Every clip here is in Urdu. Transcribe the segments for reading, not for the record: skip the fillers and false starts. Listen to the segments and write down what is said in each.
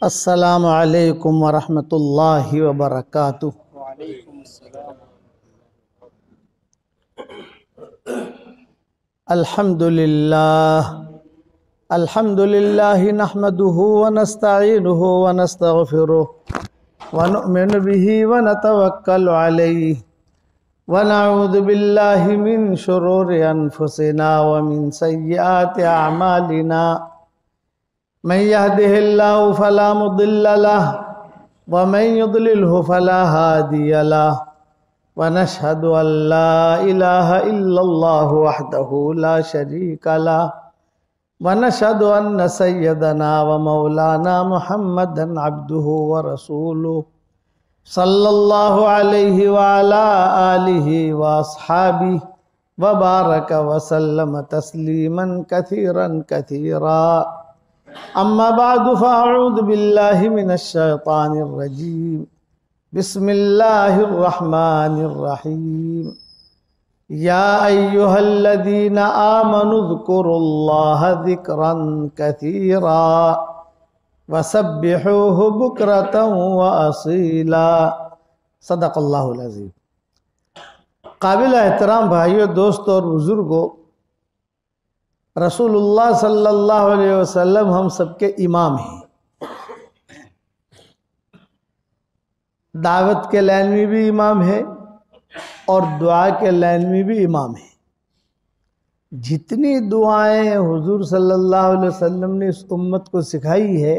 السلام علیکم ورحمۃ اللہ وبرکاتہ۔ وعلیکم السلام۔ الحمد للہ نحمده ونستعینه ونستغفره ونؤمن به ونتوکل علیہ ونعوذ باللہ من شرور انفسنا ومن سیئات اعمالنا من يهده الله فلا مضل له ومن يضلله فلا هادي له ونشهد أن لا إله إلا الله وحده لا شريك له ونشهد أن سيدنا ومولانا محمدا عبده ورسوله صلى الله عليه وعلى آله وأصحابه وبارك وسلم تسليما كثيرا كثيرا، اما بعد فاعوذ باللہ من الشیطان الرجیم، بسم اللہ الرحمن الرحیم، یا ایہا الذین آمنوا اذکروا اللہ ذکرا کثیرا وسبحوہ بکرتا واصیلا۔ صدق اللہ العظیم۔ قابل احترام بھائیو، دوستو اور بزرگوں، رسول اللہ صلی اللہ علیہ وسلم ہم سب کے امام ہیں۔ دعوت کے لائن میں بھی امام ہے اور دعا کے لائن میں بھی امام ہے۔ جتنی دعائیں حضور صلی اللہ علیہ وسلم نے اس امت کو سکھائی ہے،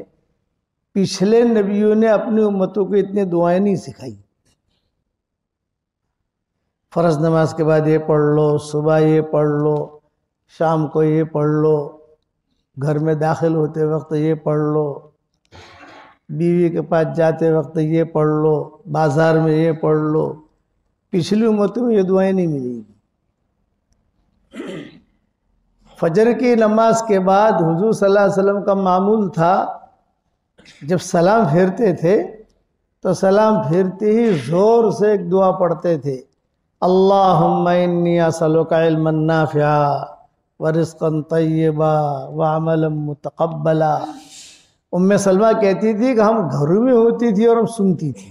پچھلے نبیوں نے اپنی امتوں کو اتنی دعائیں نہیں سکھائی۔ فرض نماز کے بعد یہ پڑھ لو، صبح یہ پڑھ لو، شام کو یہ پڑھ لو، گھر میں داخل ہوتے وقت یہ پڑھ لو، بیوی کے پاس جاتے وقت یہ پڑھ لو، بازار میں یہ پڑھ لو۔ پچھلی امتوں میں یہ دعائیں نہیں ملیں گی۔ فجر کی نماز کے بعد حضور صلی اللہ علیہ وسلم کا معمول تھا، جب سلام پھیرتے تھے تو سلام پھیرتے ہی زور سے ایک دعا پڑھتے تھے، اللہم انی اسألک علما نافعا ورزقا طیبا وعملا متقبلا۔ ام سلمہ کہتی تھی کہ ہم گھروں میں ہوتی تھی اور ہم سنتی تھی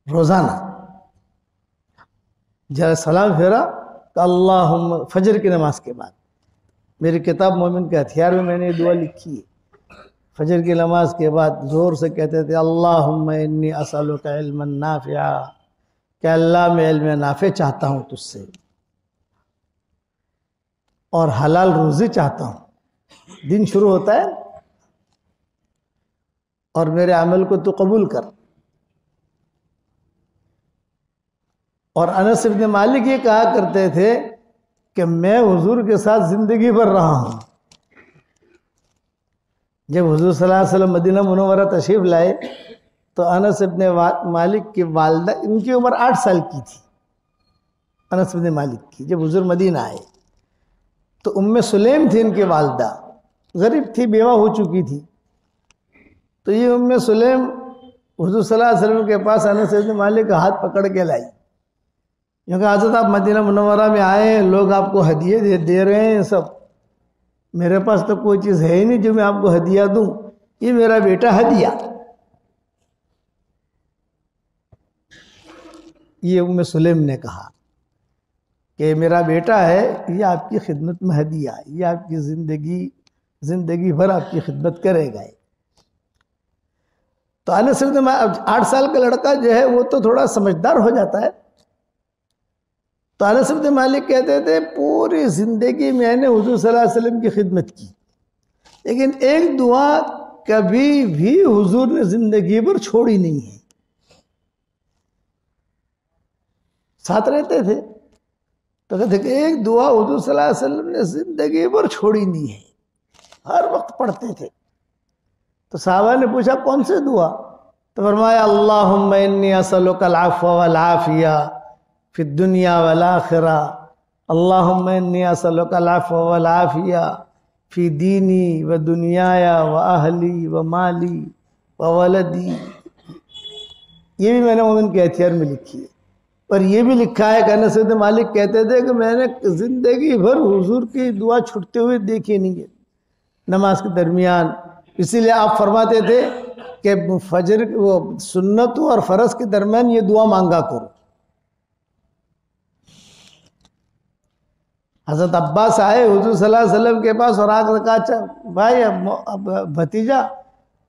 روزانہ، جب سلام پھیرا کہ اللہم، فجر کی نماز کے بعد، میری کتاب مومن کے ہتھیار میں میں نے یہ دعا لکھی ہے، فجر کی نماز کے بعد زور سے کہتے تھے اللہم انی اسألک علما نافعا، کہ اللہ میں علم نافع چاہتا ہوں تجھ سے، اور حلال روزی چاہتا ہوں۔ دن شروع ہوتا ہے اور میرے عمل کو تو قبول کر۔ اور انس بن مالک یہ کہا کرتے تھے کہ میں حضور کے ساتھ زندگی بھر رہا ہوں۔ جب حضور صلی اللہ علیہ وسلم مدینہ منورہ تشریف لائے تو انس بن مالک کی والدہ، ان کی عمر 8 سال کی تھی، انس بن مالک کی، جب حضور مدینہ آئے تو ام سلیم تھی ان کی والدہ، غریب تھی، بیوہ ہو چکی تھی۔ تو یہ ام سلیم حضور صلی اللہ علیہ وسلم کے پاس انس بن مالک کا ہاتھ پکڑ کے لائی، کیونکہ حضرت آپ مدینہ منورہ میں آئے ہیں، لوگ آپ کو ہدیے دے رہے ہیں سب، میرے پاس تو کوئی چیز ہے ہی نہیں جو میں آپ کو ہدیہ دوں، یہ میرا بیٹا ہدیہ۔ یہ ام سلیم نے کہا کہ میرا بیٹا ہے، یہ آپ کی خدمت میں ہدیہ، یہ آپ کی زندگی بھر آپ کی خدمت کرے گا۔ تو انس بن 8 سال کا لڑکا جو ہے وہ تو تھوڑا سمجھدار ہو جاتا ہے۔ تو انس بن مالک کہتے تھے پوری زندگی میں نے حضور صلی اللہ علیہ وسلم کی خدمت کی، لیکن ایک دعا کبھی بھی حضور نے زندگی بھر چھوڑی نہیں ہے، ساتھ رہتے تھے۔ تو کہتے کہ ایک دعا حضور صلی اللہ علیہ وسلم نے زندگی بھر چھوڑی نہیں ہے، ہر وقت پڑھتے تھے۔ تو صحابہ نے پوچھا کون سی دعا؟ تو فرمایا اللہم انی اسألک العفو والعافیہ فی الدنیا والآخرہ، اللہم انی اسألک العفو والعافیہ فی دینی و دنیایا و اہلی و مالی و ولدی۔ یہ بھی میں نے مومن کے ہتھیار میں لکھی ہے۔ اور یہ بھی لکھا ہے کہ انس بن مالک کہتے تھے کہ میں نے زندگی بھر حضور کی دعا چھٹتے ہوئے دیکھی نہیں ہے، نماز کے درمیان. اسی لیے آپ فرماتے تھے کہ فجر وہ سنت اور فرض کے درمیان یہ دعا مانگا کرو. حضرت عباس آئے حضور صلی اللہ علیہ وسلم کے پاس اور آگ رکھا, اچھا بھائی بھتیجا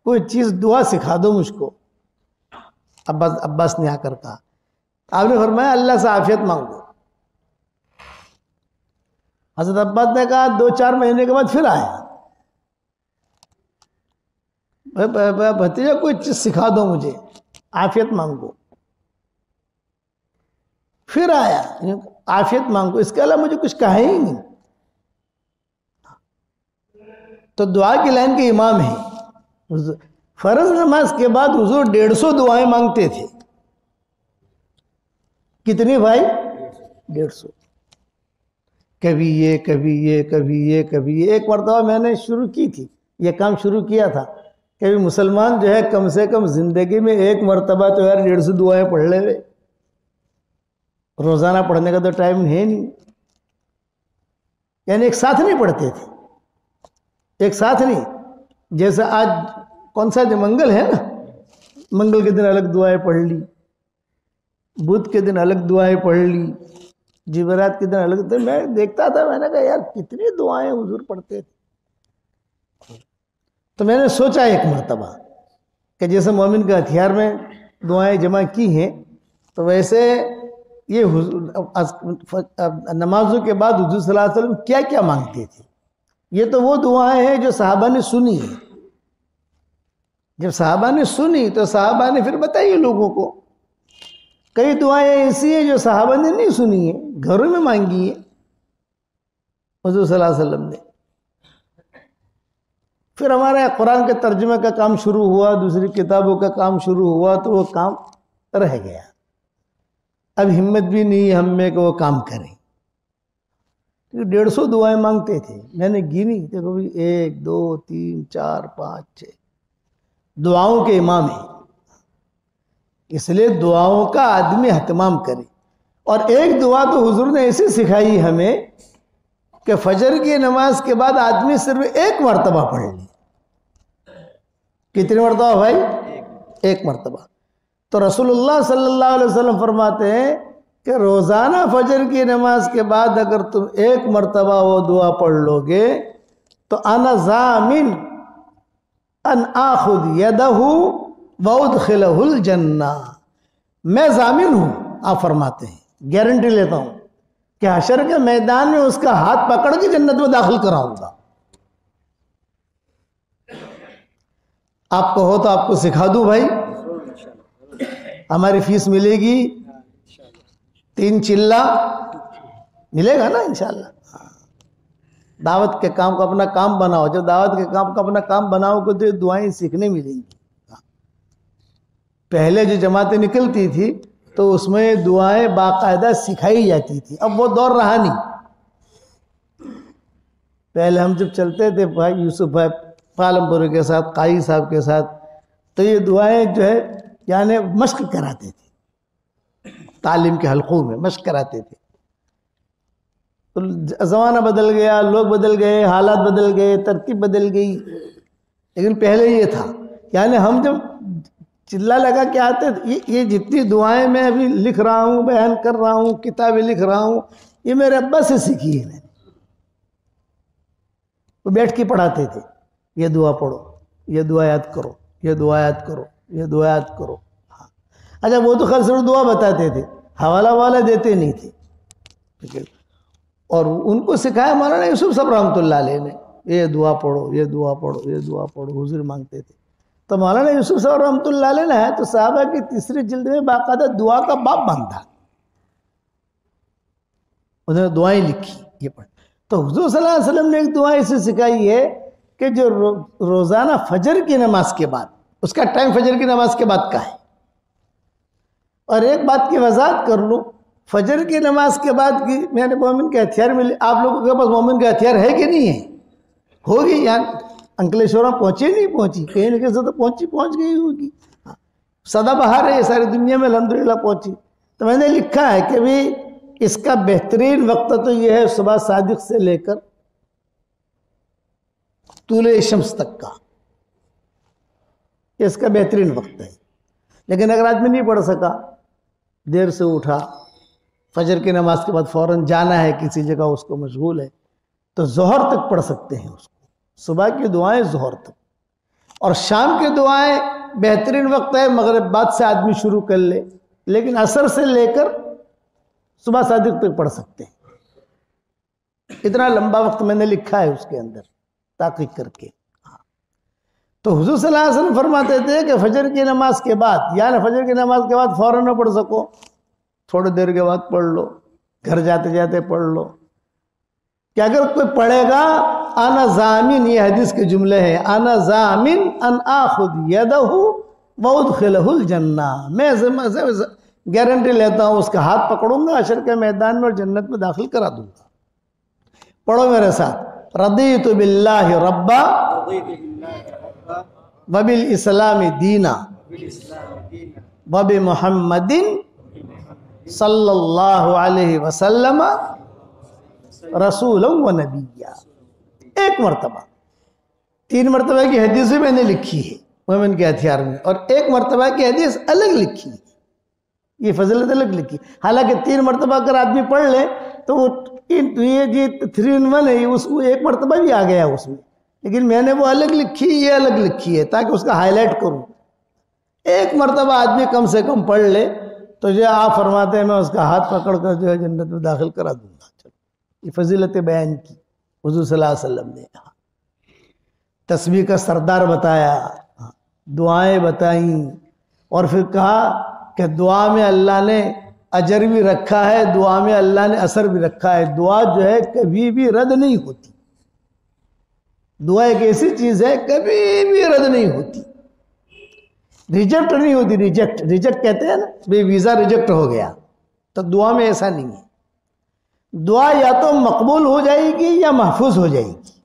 کوئی چیز دعا سکھا دو مجھ کو. عباس نے آ کر کہا, آپ نے فرمایا اللہ سے عافیت مانگو. حضرت عباس نے کہا 2-4 مہینے کے بعد پھر آیا, بھتیجا کوئی چیز سکھا دو مجھے, عافیت مانگو. پھر آیا, عافیت مانگو, اس کے علاوہ مجھے کچھ کہا ہی نہیں. تو دعا کی لائن کے امام ہیں. فرض نماز کے بعد حضور 150 دعائیں مانگتے تھے. کتنی بھائی؟ 150. کبھی یہ کبھی یہ کبھی یہ کبھی یہ. ایک مرتبہ میں نے شروع کی تھی, یہ کام شروع کیا تھا کہ مسلمان جو ہے کم سے کم زندگی میں ایک مرتبہ تو یار 150 دعائیں پڑھ لے ہوئے. روزانہ پڑھنے کا تو ٹائم ہے نہیں, یعنی ایک ساتھ نہیں پڑھتے تھے, ایک ساتھ نہیں. جیسے آج کون سا دن منگل ہے نا, منگل کے دن الگ دعائیں پڑھ لی, بدھ کے دن الگ دعائیں پڑھ لی, جمعرات کے دن الگ. تو میں دیکھتا تھا, میں نے کہا یار کتنی دعائیں حضور پڑھتے تھے. تو میں نے سوچا ایک مرتبہ کہ جیسے مومن کے ہتھیار میں دعائیں جمع کی ہیں تو ویسے یہ نمازوں کے بعد حضور صلی اللہ علیہ وسلم کیا کیا مانگتے تھے. یہ تو وہ دعائیں ہیں جو صحابہ نے سنی ہیں. جب صحابہ نے سنی تو صحابہ نے پھر بتائی لوگوں کو. کئی دعائیں ایسی ہیں جو صحابہ نے نہیں سنی ہیں, گھروں میں مانگی ہیں حضور صلی اللہ علیہ وسلم نے. پھر ہمارے قرآن کے ترجمہ کا کام شروع ہوا, دوسری کتابوں کا کام شروع ہوا, تو وہ کام رہ گیا. اب ہمت بھی نہیں ہم میں کہ وہ کام کریں. 150 دعائیں مانگتے تھے, میں نے گنی, دیکھو بھی 1 2 3 4 5 6 دعاؤں کے امام ہیں. اس لیے دعاؤں کا آدمی اہتمام کرے. اور ایک دعا تو حضور نے ایسی سکھائی ہمیں کہ فجر کی نماز کے بعد آدمی صرف 1 مرتبہ پڑھ لے. کتنی مرتبہ بھائی؟ 1 مرتبہ. تو رسول اللہ صلی اللہ علیہ وسلم فرماتے ہیں کہ روزانہ فجر کی نماز کے بعد اگر تم 1 مرتبہ وہ دعا پڑھ لو گے تو انا ضامن ان آخذ یدہ وادخلہ الجنہ, میں ضامن ہوں, آپ فرماتے ہیں گارنٹی لیتا ہوں کہ حشر کے میدان میں اس کا ہاتھ پکڑ کے جنت میں داخل کراؤں گا. آپ کو ہو تو آپ کو سکھا دوں بھائی, ہماری فیس ملے گی 3 چلہ ملے گا نا انشاءاللہ. دعوت کے کام کو اپنا کام بناؤ. جب دعوت کے کام کو اپنا کام بناؤ گے تو یہ دعائیں سیکھنے ملیں گی. پہلے جو جماعتیں نکلتی تھی تو اس میں دعائیں باقاعدہ سکھائی جاتی تھی. اب وہ دور رہا نہیں. پہلے ہم جب چلتے تھے بھائی یوسف بھائی پالمپور کے ساتھ, قائی صاحب کے ساتھ, تو یہ دعائیں جو ہے یعنی مشق کراتے تھے, تعلیم کے حلقوں میں مشق کراتے تھے. تو زمانہ بدل گیا, لوگ بدل گئے, حالات بدل گئے, ترتیب بدل گئی, لیکن پہلے یہ تھا. یعنی ہم جب چلہ لگا کے آتے تھے, یہ جتنی دعائیں میں ابھی لکھ رہا ہوں, بیان کر رہا ہوں, کتابیں لکھ رہا ہوں, یہ میرے ابا سے سیکھی ہے میں نے. وہ بیٹھ کے پڑھاتے تھے, یہ دعا پڑھو, یہ دعا یاد کرو, یہ دعا یاد کرو, یہ دعا یاد کرو. ہاں اچھا, وہ تو خیر صرف دعا بتاتے تھے, حوالہ والا دیتے نہیں تھے. اور ان کو سکھایا مولانا یوسف صاحب رحمۃ اللہ علیہ نے, یہ دعا پڑھو, یہ دعا پڑھو, یہ دعا پڑھو, حضور مانگتے تھے. تو مولانا یوسف صاحب رحمۃ اللہ علیہ نے ہے تو صحابہ کی 3ری جلد میں باقاعدہ دعا کا باب باندھا, انہوں نے دعائیں لکھی. یہ پڑھ تو حضور صلی اللہ علیہ وسلم نے ایک دعا ایسی سکھائی ہے کہ جو روزانہ فجر کی نماز کے بعد, اس کا ٹائم فجر کی نماز کے بعد کا ہے. اور ایک بات کی وضاحت کر لوں, فجر کی نماز کے بعد کی میں نے مومن کے ہتھیار میں, آپ لوگوں کے پاس مومن کا ہتھیار ہے کہ نہیں ہے؟ ہوگی. یہاں انکلیشورا پہنچے نہیں پہنچی, کہیں نہ کہیں سے تو پہنچ گئی ہوگی. سدا بہار ہے ساری دنیا میں الحمدللہ پہنچی. تو میں نے لکھا ہے کہ بھی اس کا بہترین وقت تو یہ ہے صبح صادق سے لے کر طلوع شمس تک کا، اس کا بہترین وقت ہے۔ لیکن اگر آدمی نہیں پڑھ سکا، دیر سے اٹھا، فجر کی نماز کے بعد فوراً جانا ہے کسی جگہ، اس کو مشغول ہے، تو ظہر تک پڑھ سکتے ہیں اس کو، صبح کی دعائیں ظہر تک، اور شام کی دعائیں بہترین وقت ہے مغرب بعد سے آدمی شروع کر لے، لیکن عصر سے لے کر صبح صادق تک پڑھ سکتے ہیں۔ اتنا لمبا وقت میں نے لکھا ہے اس کے اندر تحقیق کر کے۔ تو حضور صلی اللہ علیہ وسلم فرماتے تھے کہ فجر کی نماز کے بعد، یعنی فجر کی نماز کے بعد فوراً نہ پڑھ سکو، تھوڑی دیر کے بعد پڑھ لو، گھر جاتے جاتے پڑھ لو، کہ اگر کوئی پڑھے گا انا ضامن، یہ حدیث کے جملے ہیں، انا ضامن ان آخذ یدہ وادخلہ الجنہ، میں گارنٹی لیتا ہوں اس کا ہاتھ پکڑوں گا حشر کے میدان میں اور جنت میں داخل کرا دوں گا۔ پڑھو میرے ساتھ، رضیت باللہ ربا وبالاسلام دینا وبمحمد صلی اللہ علیہ وسلم رسولا و نبیا۔ ایک مرتبہ، 3 مرتبہ کی حدیث میں نے لکھی ہے مومن کے ہتھیار میں، اور 1 مرتبہ کی حدیث الگ لکھی ہے، یہ فضیلت الگ لکھی، حالانکہ 3 مرتبہ اگر آدمی پڑھ لے تو وہ یہ 3 in 1 ہے، اس کو 1 مرتبہ بھی آ گیا اس میں، لیکن میں نے وہ الگ لکھی، یہ الگ لکھی ہے تاکہ اس کا ہائی لائٹ کروں۔ 1 مرتبہ آدمی کم سے کم پڑھ لے تو جو آپ فرماتے ہیں میں اس کا ہاتھ پکڑ کر جو ہے جنت میں داخل کرا دوں گا۔ چلو، یہ فضیلت بیان کی حضور صلی اللہ علیہ وسلم نے، تسبیح کا سردار بتایا، دعائیں بتائیں، اور پھر کہا کہ دعا میں اللہ نے اجر بھی رکھا ہے، دعا میں اللہ نے اثر بھی رکھا ہے، دعا جو ہے کبھی بھی رد نہیں ہوتی، دعا ایک ایسی چیز ہے کبھی بھی رد نہیں ہوتی، ریجیکٹ نہیں ہوتی، ریجیکٹ کہتے ہیں نا، بے ویزا ریجیکٹ ہو گیا، تو دعا میں ایسا نہیں ہے، دعا یا تو مقبول ہو جائے گی یا محفوظ ہو جائے گی۔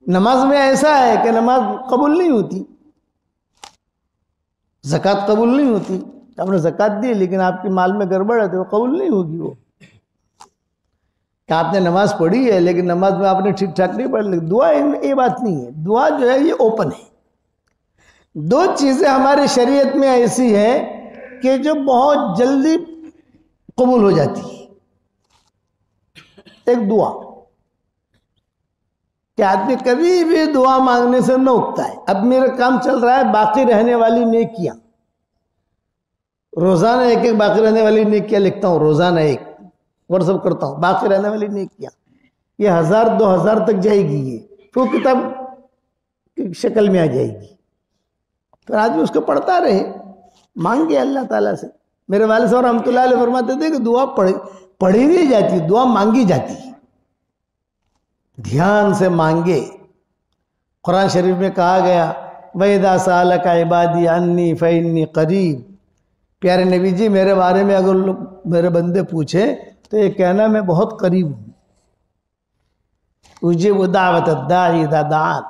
نماز میں ایسا ہے کہ نماز قبول نہیں ہوتی، زکوٰۃ قبول نہیں ہوتی، آپ نے زکوٰۃ دی لیکن آپ کے مال میں گڑبڑ ہے تو وہ قبول نہیں ہوگی، وہ کہ آپ نے نماز پڑھی ہے لیکن نماز میں آپ نے ٹھیک ٹھاک نہیں پڑھ لی۔ دعا یہ بات نہیں ہے، دعا جو ہے یہ اوپن ہے۔ 2 چیزیں ہماری شریعت میں ایسی ہیں کہ جو بہت جلدی قبول ہو جاتی ہے۔ ایک دعا کہ آدمی کبھی بھی دعا مانگنے سے نہ اکتا ہے، اب میرا کام چل رہا ہے باقی رہنے والی نیکیاں، روزانہ ایک باقی رہنے والی نیکیاں لکھتا ہوں، روزانہ ایک واٹس ایپ کرتا ہوں، باقی رہنے والی نیکیاں، یہ 1000 2000 تک جائے گی، یہ تو کتاب کی شکل میں آ جائے گی، پھر آدمی اس کو پڑھتا رہے، مانگے اللہ تعالیٰ سے۔ میرے والد صاحب رحمۃ اللہ علیہ فرماتے تھے کہ دعا پڑھی نہیں جاتی، دعا مانگی جاتی ہے، دھیان سے مانگے۔ قرآن شریف میں کہا گیا وَإِذَا سَأَلَكَ عِبَادِي عَنِّي فَإِنِّي قَرِيبٌ، پیارے نبی جی میرے بارے میں اگر لوگ میرے بندے پوچھیں تو یہ کہنا میں بہت قریب ہوں، اجیب دعوت الداعی اذا دعان۔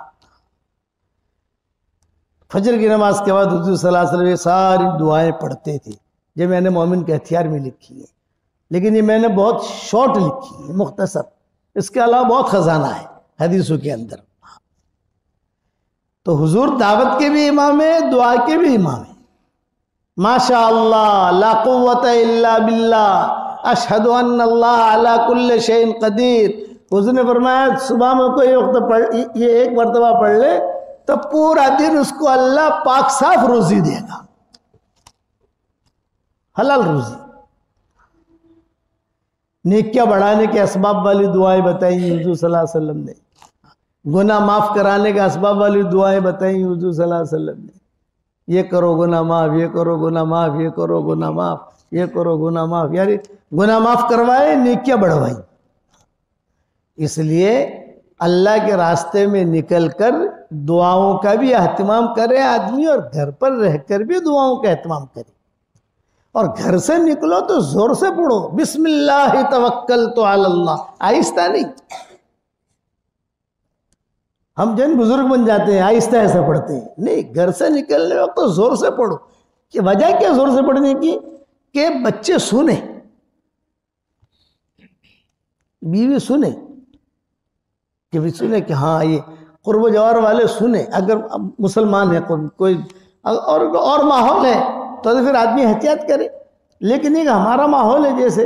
فجر کی نماز کے بعد حضور صلی اللہ علیہ وسلم یہ ساری دعائیں پڑھتے تھے، جو میں نے مومن کے ہتھیار میں لکھی ہے، لیکن یہ میں نے بہت شارٹ لکھی ہے، مختصر، اس کے علاوہ بہت خزانہ ہے حدیثوں کے اندر۔ تو حضور دعوت کے بھی امام ہے، دعا کے بھی امام ہے۔ ماشاء اللہ لا قوت الا باللہ اشہد ان اللہ علی کل شیء قدیر۔ حضور نے فرمایا صبح میں کوئی وقت یہ 1 مرتبہ پڑھ لے تو پورا دن اس کو اللہ پاک صاف روزی دے گا، حلال روزی۔ نیکیاں بڑھانے کے اسباب والی دعائیں بتائیں حضور صلی اللہ علیہ وسلم نے، گناہ معاف کرانے کے اسباب والی دعائیں بتائیں حضور صلی اللہ علیہ وسلم نے، یہ کرو گناہ معاف، یہ کرو گناہ معاف، یہ کرو گناہ معاف، یہ کرو گناہ معاف، یعنی گناہ معاف کروائے، نیکیاں بڑھوائیں۔ اس لیے اللہ کے راستے میں نکل کر دعاؤں کا بھی اہتمام کرے آدمی، اور گھر پر رہ کر بھی دعاؤں کا اہتمام کرے، اور گھر سے نکلو تو زور سے پڑھو، بسم اللہ توکلت علی اللہ، آہستہ نہیں۔ ہم جن بزرگ بن جاتے ہیں آہستہ ایسا پڑھتے ہیں، نہیں، گھر سے نکلنے وقت تو زور سے پڑھو۔ کہ وجہ کیا زور سے پڑھنے کی؟ کہ بچے سنیں، بیوی سنیں، کہ بھی سنے کہ ہاں یہ قرب و جوار والے سنیں، اگر مسلمان ہے کوئی اور ماحول ہے تو پھر آدمی احتیاط کرے، لیکن ایک ہمارا ماحول ہے جیسے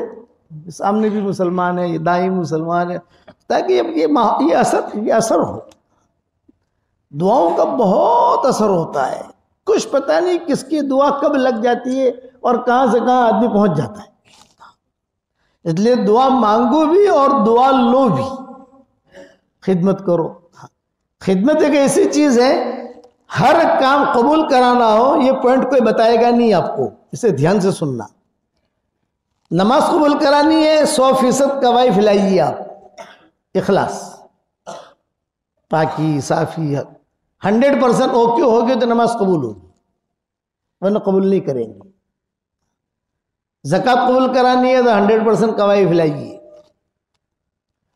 سامنے بھی مسلمان ہے، یہ دائیں مسلمان ہے، تاکہ یہ اثر ہو۔ دعاؤں کا بہت اثر ہوتا ہے، کچھ پتہ نہیں کس کی دعا کب لگ جاتی ہے اور کہاں سے کہاں آدمی پہنچ جاتا ہے۔ اس لیے دعا مانگو بھی اور دعا لو بھی، خدمت کرو۔ خدمت ایک ایسی چیز ہے، ہر کام قبول کرانا ہو یہ پوائنٹ کوئی بتائے گا نہیں آپ کو، اسے دھیان سے سننا۔ نماز قبول کرانی ہے 100% گواہی پھیلائیے آپ، اخلاص، پاکی صافی، 100% اوکے ہوگی تو نماز قبول ہوگی، ورنہ قبول نہیں کریں گے۔ زکوٰۃ قبول کرانی ہے تو 100% گواہی پھیلائیے،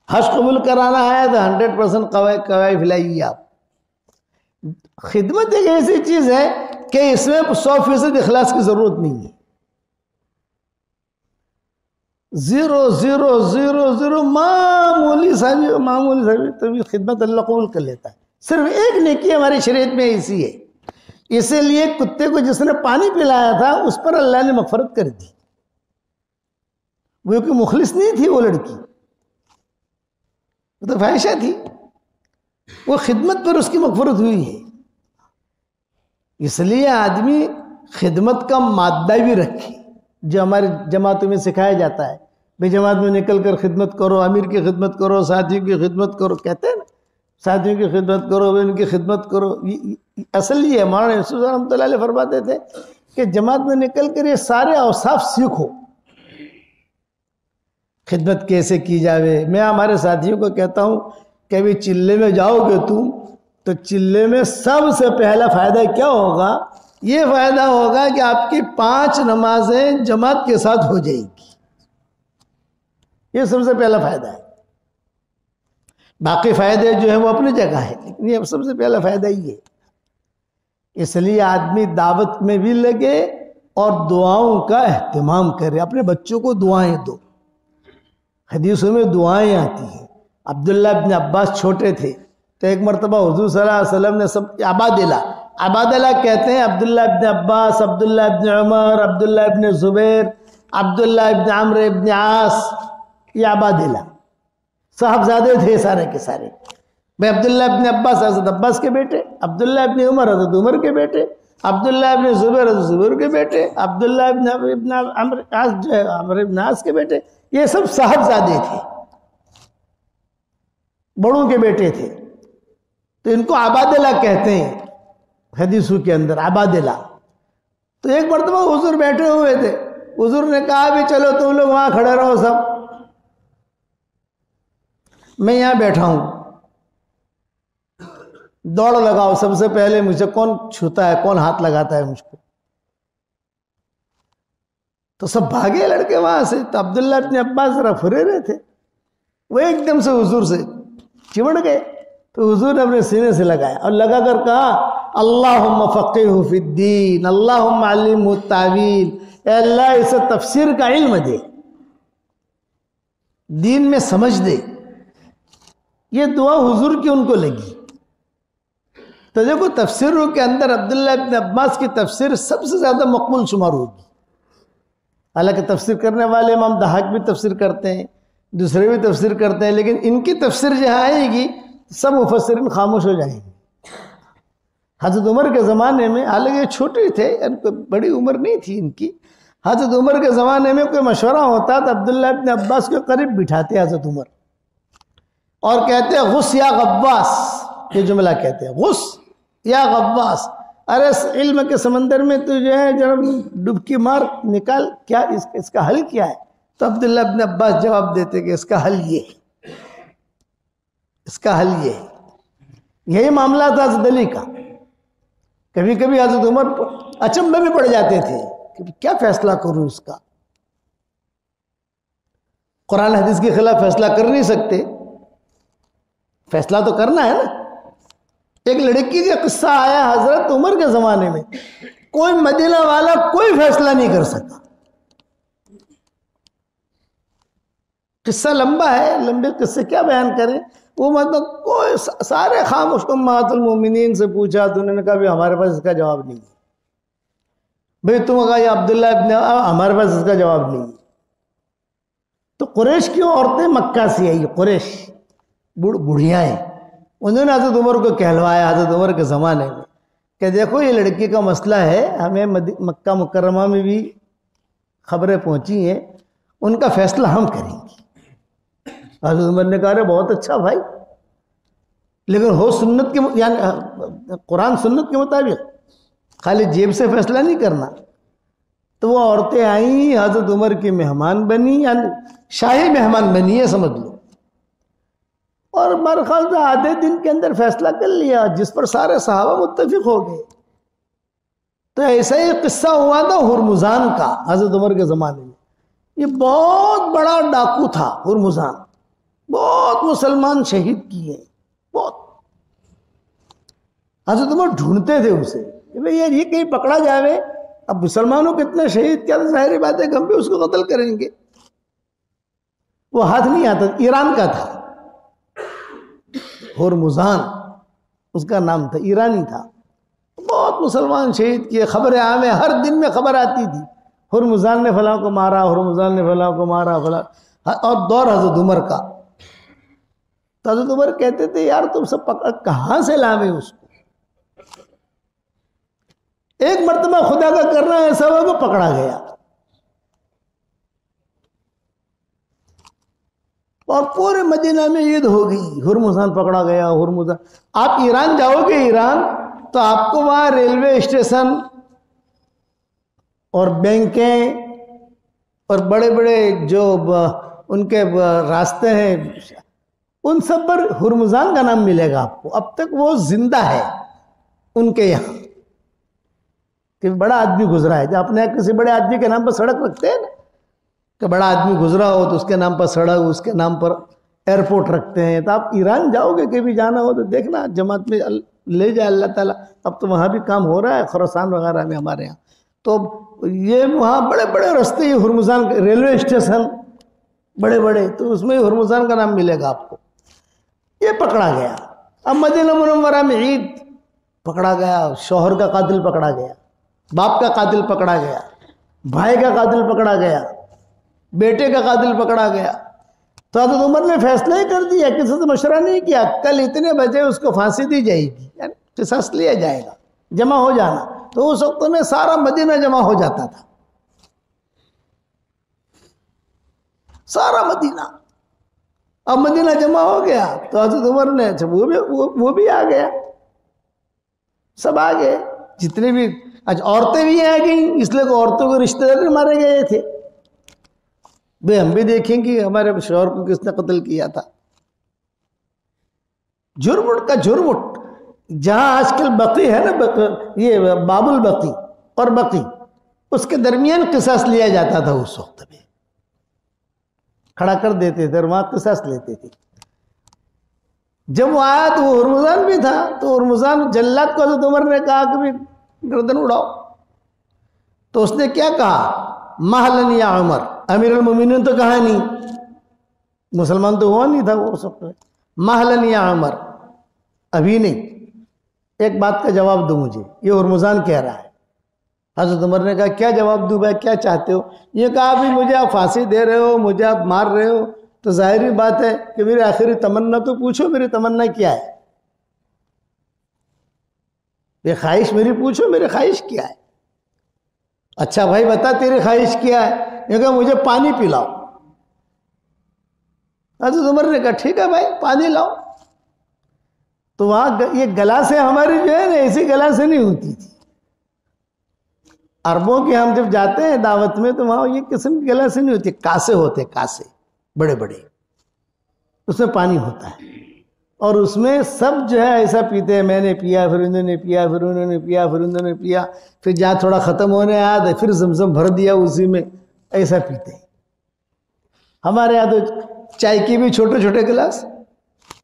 حج قبول کرانا ہے تو 100% گواہی پھیلائیے آپ۔ خدمت ایک ایسی چیز ہے کہ اس میں 100% اخلاص کی ضرورت نہیں ہے۔ 0 معمولی صاحب تبھی خدمت اللہ قبول کر لیتا ہے۔ صرف ایک نیکی ہماری شریعت میں ایسی ہے، اسی لیے کتے کو جس نے پانی پلایا تھا اس پر اللہ نے مغفرت کر دی، وہ کہ مخلص نہیں تھی وہ لڑکی، وہ تو فاحشہ تھی، وہ خدمت پر اس کی مغفرت ہوئی ہے۔ اس لیے آدمی خدمت کا مادہ بھی رکھے، جو ہماری جماعتوں میں سکھایا جاتا ہے، بھئی جماعت میں نکل کر خدمت کرو، امیر کی خدمت کرو، ساتھیوں کی خدمت کرو، کہتے ہیں نا ساتھیوں کی خدمت کرو، ان کی خدمت کرو۔ اصل یہ ہے، مولانا یوسف رحمۃ اللہ علیہ فرماتے تھے کہ جماعت میں نکل کر یہ سارے اوصاف سیکھو، خدمت کیسے کی جاوے۔ میں ہمارے ساتھیوں کو کہتا ہوں کہ ابھی چلے میں جاؤ گے تم تو چلے میں سب سے پہلا فائدہ کیا ہوگا؟ یہ فائدہ ہوگا کہ آپ کی 5 نمازیں جماعت کے ساتھ ہو جائے گی، یہ سب سے پہلا فائدہ ہے۔ باقی فائدے جو ہیں وہ اپنی جگہ ہے، لیکن یہ سب سے پہلا فائدہ ہی ہے۔ اس لیے آدمی دعوت میں بھی لگے اور دعاؤں کا اہتمام کرے، اپنے بچوں کو دعائیں دو۔ حدیثوں میں دعائیں آتی ہیں۔ عبداللہ ابن عباس چھوٹے تھے تو ایک مرتبہ حضور صلی اللہ علیہ وسلم نے سب عبادلہ کہتے ہیں، عبداللہ ابن عباس، عبداللہ ابن عمر، عبداللہ ابن زبیر، عبداللہ ابن عمرو ابن عاص، یہ عبادلہ صاحبزادے تھے سارے کے سارے۔ بھائی عبداللہ ابن عباس حضرت عباس کے بیٹے، عبداللہ ابن عمر حضرت عمر کے بیٹے، عبداللہ ابن زبیر حضرت زبیر کے بیٹے، عبداللہ ابن عمرو ابن عاص کے بیٹے، یہ سب صاحبزادے تھے، بڑوں کے بیٹے تھے، تو ان کو عبادلہ کہتے ہیں حدیثوں کے اندر، عبادلہ۔ تو ایک مرتبہ حضور بیٹھے ہوئے تھے، حضور نے کہا بھی چلو تم لوگ وہاں کھڑے رہو، سب میں یہاں بیٹھا ہوں، دوڑ لگاؤ، سب سے پہلے مجھے کون چھوتا ہے، کون ہاتھ لگاتا ہے مجھ کو۔ تو سب بھاگے لڑکے وہاں سے، تو عبداللہ ابن عباس ذرا پھرے رہے تھے، وہ ایک دم سے حضور سے چمڑ گئے، تو حضور نے اپنے سینے سے لگایا اور لگا کر کہا اللہم فقہہ فی الدین، اللہم علمہ التاویل، اے اللہ اسے تفسیر کا علم دے، دین میں سمجھ دے۔ یہ دعا حضور کی ان کو لگی۔ تو دیکھو تفسیروں کے اندر عبداللہ ابن عباس کی تفسیر سب سے زیادہ مقبول شمار ہوگی، حالانکہ تفسیر کرنے والے امام ضحاک بھی تفسیر کرتے ہیں، دوسرے بھی تفسیر کرتے ہیں، لیکن ان کی تفسیر جہاں آئے گی سب مفسرین خاموش ہو جائیں گے۔ حضرت عمر کے زمانے میں، حالانکہ یہ چھوٹے تھے، بڑی عمر نہیں تھی ان کی، حضرت عمر کے زمانے میں کوئی مشورہ ہوتا تو عبداللہ ابن عباس کے قریب بٹھاتے حضرت عمر اور کہتے ہیں غص یا غواص، یہ جملہ کہتے ہیں، غص یا غواص، ارے اس علم کے سمندر میں تو جو ہے جب ڈبکی مار نکال، کیا اس کا حل کیا ہے؟ تو عبداللہ ابن عباس جواب دیتے کہ اس کا حل یہ ہے، اس کا حل یہ ہے۔ یہی معاملہ تھا حضرت علی کا۔ کبھی کبھی حضرت عمر اچنبھے میں پڑ جاتے تھے کہ کیا فیصلہ کروں اس کا، قرآن حدیث کے خلاف فیصلہ کر نہیں سکتے، فیصلہ تو کرنا ہے نا۔ ایک لڑکی کا قصہ آیا حضرت عمر کے زمانے میں، کوئی مدینہ والا کوئی فیصلہ نہیں کر سکا، قصہ لمبا ہے، لمبے قصے کیا بیان کریں. وہ مطلب کوئی سارے خاموش امہات المومنین سے پوچھا تو انہوں نے کہا بھی ہمارے پاس اس کا جواب نہیں ہے. بھئی تم کہا یا عبداللہ ابن ہمارے پاس اس کا جواب نہیں ہے. تو قریش کی عورتیں مکہ سے آئی، قریش بڑھیاں ہیں، انہوں نے حضرت عمر کو کہلوایا حضرت عمر کے زمانے میں کہ دیکھو یہ لڑکی کا مسئلہ ہے، ہمیں مکہ مکرمہ میں بھی خبریں پہنچی ہیں، ان کا فیصلہ ہم کریں گے. حضرت عمر نے کہا بہت اچھا بھائی، لیکن ہو سنت کے یعنی قرآن سنت کے مطابق، خالی جیب سے فیصلہ نہیں کرنا. تو وہ عورتیں آئیں، حضرت عمر کی مہمان بنی، یعنی شاہی مہمان بنی ہے سمجھ لو، اور میرے خیال سے آدھے دن کے اندر فیصلہ کر لیا جس پر سارے صحابہ متفق ہو گئے. تو ایسا ہی قصہ ہوا تھا ہرمزان کا حضرت عمر کے زمانے میں. یہ بہت بڑا ڈاکو تھا ہرمزان، بہت مسلمان شہید کیے، بہت. حضرت عمر ڈھونڈتے تھے اسے کہ بھئی یہ کہیں پکڑا جاوے. اب مسلمانوں کو اتنا شہید کیا، تو ظاہری بات ہے کہ ہم بھی اس کو قتل کریں گے. وہ ہاتھ نہیں آتا، ایران کا تھا ہرمزان اس کا نام تھا، ایرانی تھا. بہت مسلمان شہید کیے، خبریں عام ہیں، ہر دن میں خبر آتی تھی ہرمزان نے فلاں کو مارا، ہرمزان نے فلاں کو مارا فلاں. اور دور حضرت عمر کا. تو حضرت عمر کہتے تھے یار تم سب کہاں سے لاوے اس کو. ایک مرتبہ خدا کا کرنا ایسا ہوا کہ پکڑا گیا، اور پورے مدینہ میں عید ہو گئی، ہرمزان پکڑا گیا. ہرمزان، آپ ایران جاؤ گے ایران تو آپ کو وہاں ریلوے اسٹیشن اور بینکیں اور بڑے بڑے جو ان کے راستے ہیں ان سب پر ہرمزان کا نام ملے گا آپ کو. اب تک وہ زندہ ہے ان کے یہاں کہ بڑا آدمی گزرا ہے. جب اپنے کسی بڑے آدمی کے نام پر سڑک رکھتے ہیں نا کہ بڑا آدمی گزرا ہو تو اس کے نام پر سڑک، اس کے نام پر ایئرپورٹ رکھتے ہیں. تو آپ ایران جاؤ گے کبھی جانا ہو تو دیکھنا جماعت میں لے جائے اللہ تعالیٰ. اب تو وہاں بھی کام ہو رہا ہے خراسان وغیرہ میں ہمارے یہاں. تو یہ وہاں بڑے بڑے رستے، یہ ہرمزان ریلوے اسٹیشن بڑے بڑے، تو اس میں ہرمزان کا نام ملے گا آپ کو. یہ پکڑا گیا. اب مدینہ منورہ میں عید پکڑا گیا، شوہر کا قاتل پکڑا گیا، باپ کا قاتل پکڑا گیا، بھائی کا قاتل پکڑا گیا، بیٹے کا قاتل پکڑا گیا. تو حضرت عمر نے فیصلہ ہی کر دیا، کسی سے مشورہ نہیں کیا، کل اتنے بجے اس کو پھانسی دی جائے گی، یعنی قصاص لیا جائے گا، جمع ہو جانا. تو اس وقت میں سارا مدینہ جمع ہو جاتا تھا، سارا مدینہ. اب مدینہ جمع ہو گیا تو حضرت عمر نے وہ بھی آ گیا، سب آ گئے جتنے بھی. اچھا عورتیں بھی آ گئیں، اس لیے کہ عورتوں کو رشتہ دار مارے گئے تھے. بھئی ہم بھی دیکھیں گے ہمارے شوہر کو کس نے قتل کیا تھا. جھرمٹ کا جھرمٹ، جہاں آج کل بقی ہے نا، یہ باب البقی اور بقی، اس کے درمیان قصاص لیا جاتا تھا. اس وقت میں کھڑا کر دیتے تھے اور وہاں قصاص لیتے تھے. جب وہ آیا تو وہ ہرمزان بھی تھا. تو ہرمزان جلاد کو حضرت عمر نے کہا کہ بھی گردن اڑاؤ. تو اس نے کیا کہا، مہلن یا عمر. امیر المومنین تو کہا نہیں، مسلمان تو ہوا نہیں تھا وہ سب. مہلن یا عمر، ابھی نہیں، ایک بات کا جواب دو مجھے. یہ ہرمزان کہہ رہا ہے. حضرت عمر نے کہا کیا جواب دوں بھائی، کیا چاہتے ہو؟ یہ کہا بھی مجھے آپ پھانسی دے رہے ہو، مجھے آپ مار رہے ہو، تو ظاہری بات ہے کہ میری آخری تمنا تو پوچھو، میری تمنا کیا ہے؟ یہ خواہش میری پوچھو، میری خواہش کیا ہے؟ اچھا بھائی بتا تیری خواہش کیا ہے؟ یہ کہا مجھے پانی پلاؤ. حضرت عمر نے کہا ٹھیک ہے بھائی پانی لاؤ. تو وہاں یہ گلاسیں ہماری جو ہے نا ایسی گلاسیں نہیں ہوتی تھی. عربوں کے ہم جب جاتے ہیں دعوت میں تو وہاں یہ قسم کی گلاسیں نہیں ہوتی، کاسے ہوتے، کاسے بڑے بڑے، اس میں پانی ہوتا ہے. اور اس میں سب جو ہے ایسا پیتے ہیں، میں نے پیا، پھر انہوں نے پیا، پھر انہوں نے پیا، پھر انہوں نے پیا، پھر جہاں تھوڑا ختم ہونے آیا تو پھر زمزم بھر دیا اسی میں، ایسا پیتے ہیں. ہمارے یہاں تو چائے کی بھی چھوٹے چھوٹے گلاس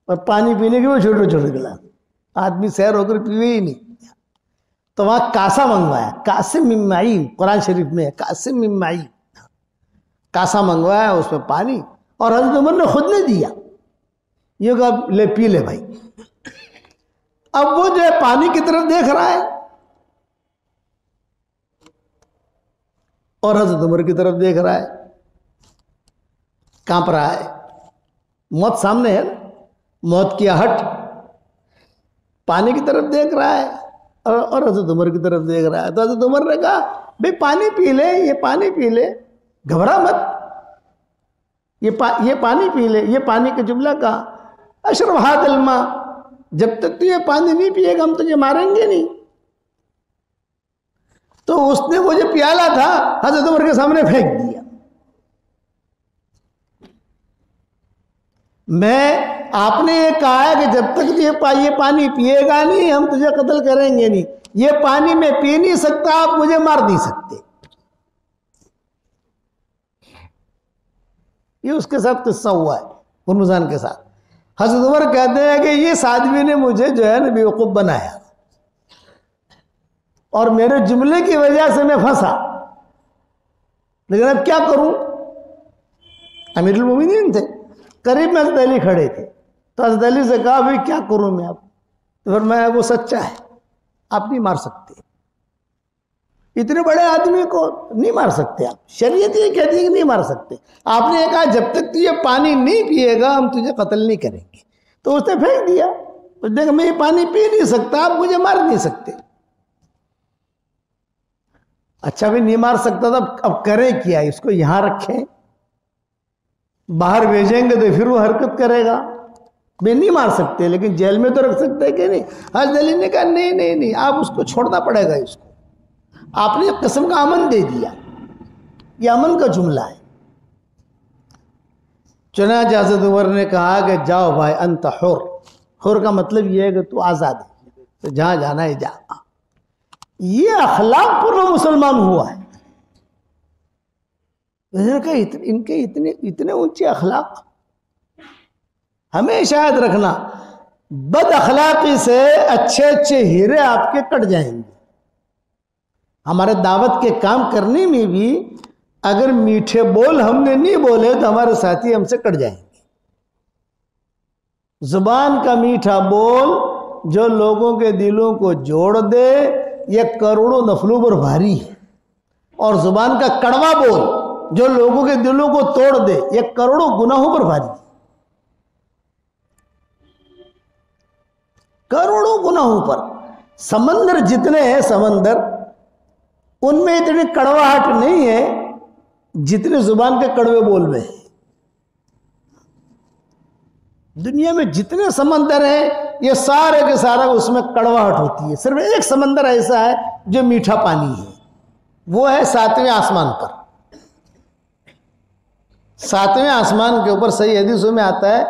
اور پانی پینے کے بھی چھوٹے چھوٹے گلاس، آدمی سیر ہو کر پیوے ہی نہیں. تو وہاں کاسا منگوایا، کاسے من معین، قرآن شریف میں ہے کاسے من معین، کاسا منگوایا، اس میں پانی اور حضرت عمر نے خود نے دیا، یہ کہا لے پی لے بھائی۔ اب وہ جو ہے پانی کی طرف دیکھ رہا ہے اور حضرت عمر کی طرف دیکھ رہا ہے، کانپ رہا ہے، موت سامنے ہے نا، موت کی آہٹ، پانی کی طرف دیکھ رہا ہے اور حضرت عمر کی طرف دیکھ رہا ہے۔ تو حضرت عمر نے کہا بھئی پانی پی لے، یہ پانی پی لے، گھبرا مت، یہ پانی پی لے۔ یہ پانی کا جملہ کہا، اشرب ھذا الماء، جب تک تو یہ پانی نہیں پیے گا ہم تجھے ماریں گے نہیں۔ تو اس نے وہ جو پیالہ تھا حضرت عمر کے سامنے پھینک دیا۔ آپ نے یہ کہا ہے کہ جب تک یہ پانی پیے گا نہیں ہم تجھے قتل کریں گے نہیں، یہ پانی میں پی نہیں سکتا، آپ مجھے مار نہیں سکتے۔ یہ اس کے ساتھ قصہ ہوا ہے ہرمزان کے ساتھ۔ حضرت عمر کہتے ہیں کہ اس آدمی نے مجھے جو ہے نا بیوقوف بنایا اور میرے جملے کی وجہ سے میں پھنسا، لیکن اب کیا کروں؟ امیر المومنین تھے، قریب میں حضرت علی کھڑے تھے، تو حضرت علی سے کہا بھئی کیا کروں میں اب؟ تو فرمایا وہ سچا ہے، آپ نہیں مار سکتے، اتنے بڑے آدمی کو نہیں مار سکتے آپ، شریعت یہ کہتی ہے کہ نہیں مار سکتے۔ آپ نے کہا جب تک تو یہ پانی نہیں پیے گا ہم تجھے قتل نہیں کریں گے، تو اس نے پھینک دیا۔ تو دیکھ میں یہ پانی پی نہیں سکتا، آپ مجھے مار نہیں سکتے۔ اچھا بھی نہیں مار سکتا تھا، اب کریں کیا؟ اس کو یہاں رکھیں، باہر بھیجیں گے تو پھر وہ حرکت کرے گا۔ میں نہیں مار سکتے لیکن جیل میں تو رکھ سکتے ہیں کہ نہیں؟ حضرت علی نے کہا نہیں آپ اس کو چھوڑنا پڑے گا، اس کو آپ نے قسم کا امن دے دیا، یہ امن کا جملہ ہے۔ چنانچہ حضرت عمر نے کہا کہ جاؤ بھائی انت حر، حر کا مطلب یہ ہے کہ تو آزاد ہے، تو جہاں جانا ہے جا۔ یہ اخلاق پر وہ مسلمان ہوا ہے۔ ان کے اتنے اونچے اخلاق ہمیشہ یاد رکھنا، بد اخلاقی سے اچھے ہیرے آپ کے کٹ جائیں گے۔ ہمارے دعوت کے کام کرنے میں بھی اگر میٹھے بول ہم نے نہیں بولے تو ہمارے ساتھی ہم سے کٹ جائیں گے۔ زبان کا میٹھا بول جو لوگوں کے دلوں کو جوڑ دے یہ کروڑوں نفلوں پر بھاری ہے، اور زبان کا کڑوا بول جو لوگوں کے دلوں کو توڑ دے یہ کروڑوں گناہوں پر بھاری ہے، کروڑوں گناہوں پر۔ سمندر جتنے ہیں سمندر، ان میں اتنی کڑواہٹ نہیں ہے جتنے زبان کے کڑوے بول میں ہے۔ دنیا میں جتنے سمندر ہیں یہ سارے کے سارا اس میں کڑواہٹ ہوتی ہے، صرف ایک سمندر ایسا ہے جو میٹھا پانی ہے، وہ ہے 7ویں آسمان پر۔ 7ویں آسمان کے اوپر صحیح حدیثوں میں آتا ہے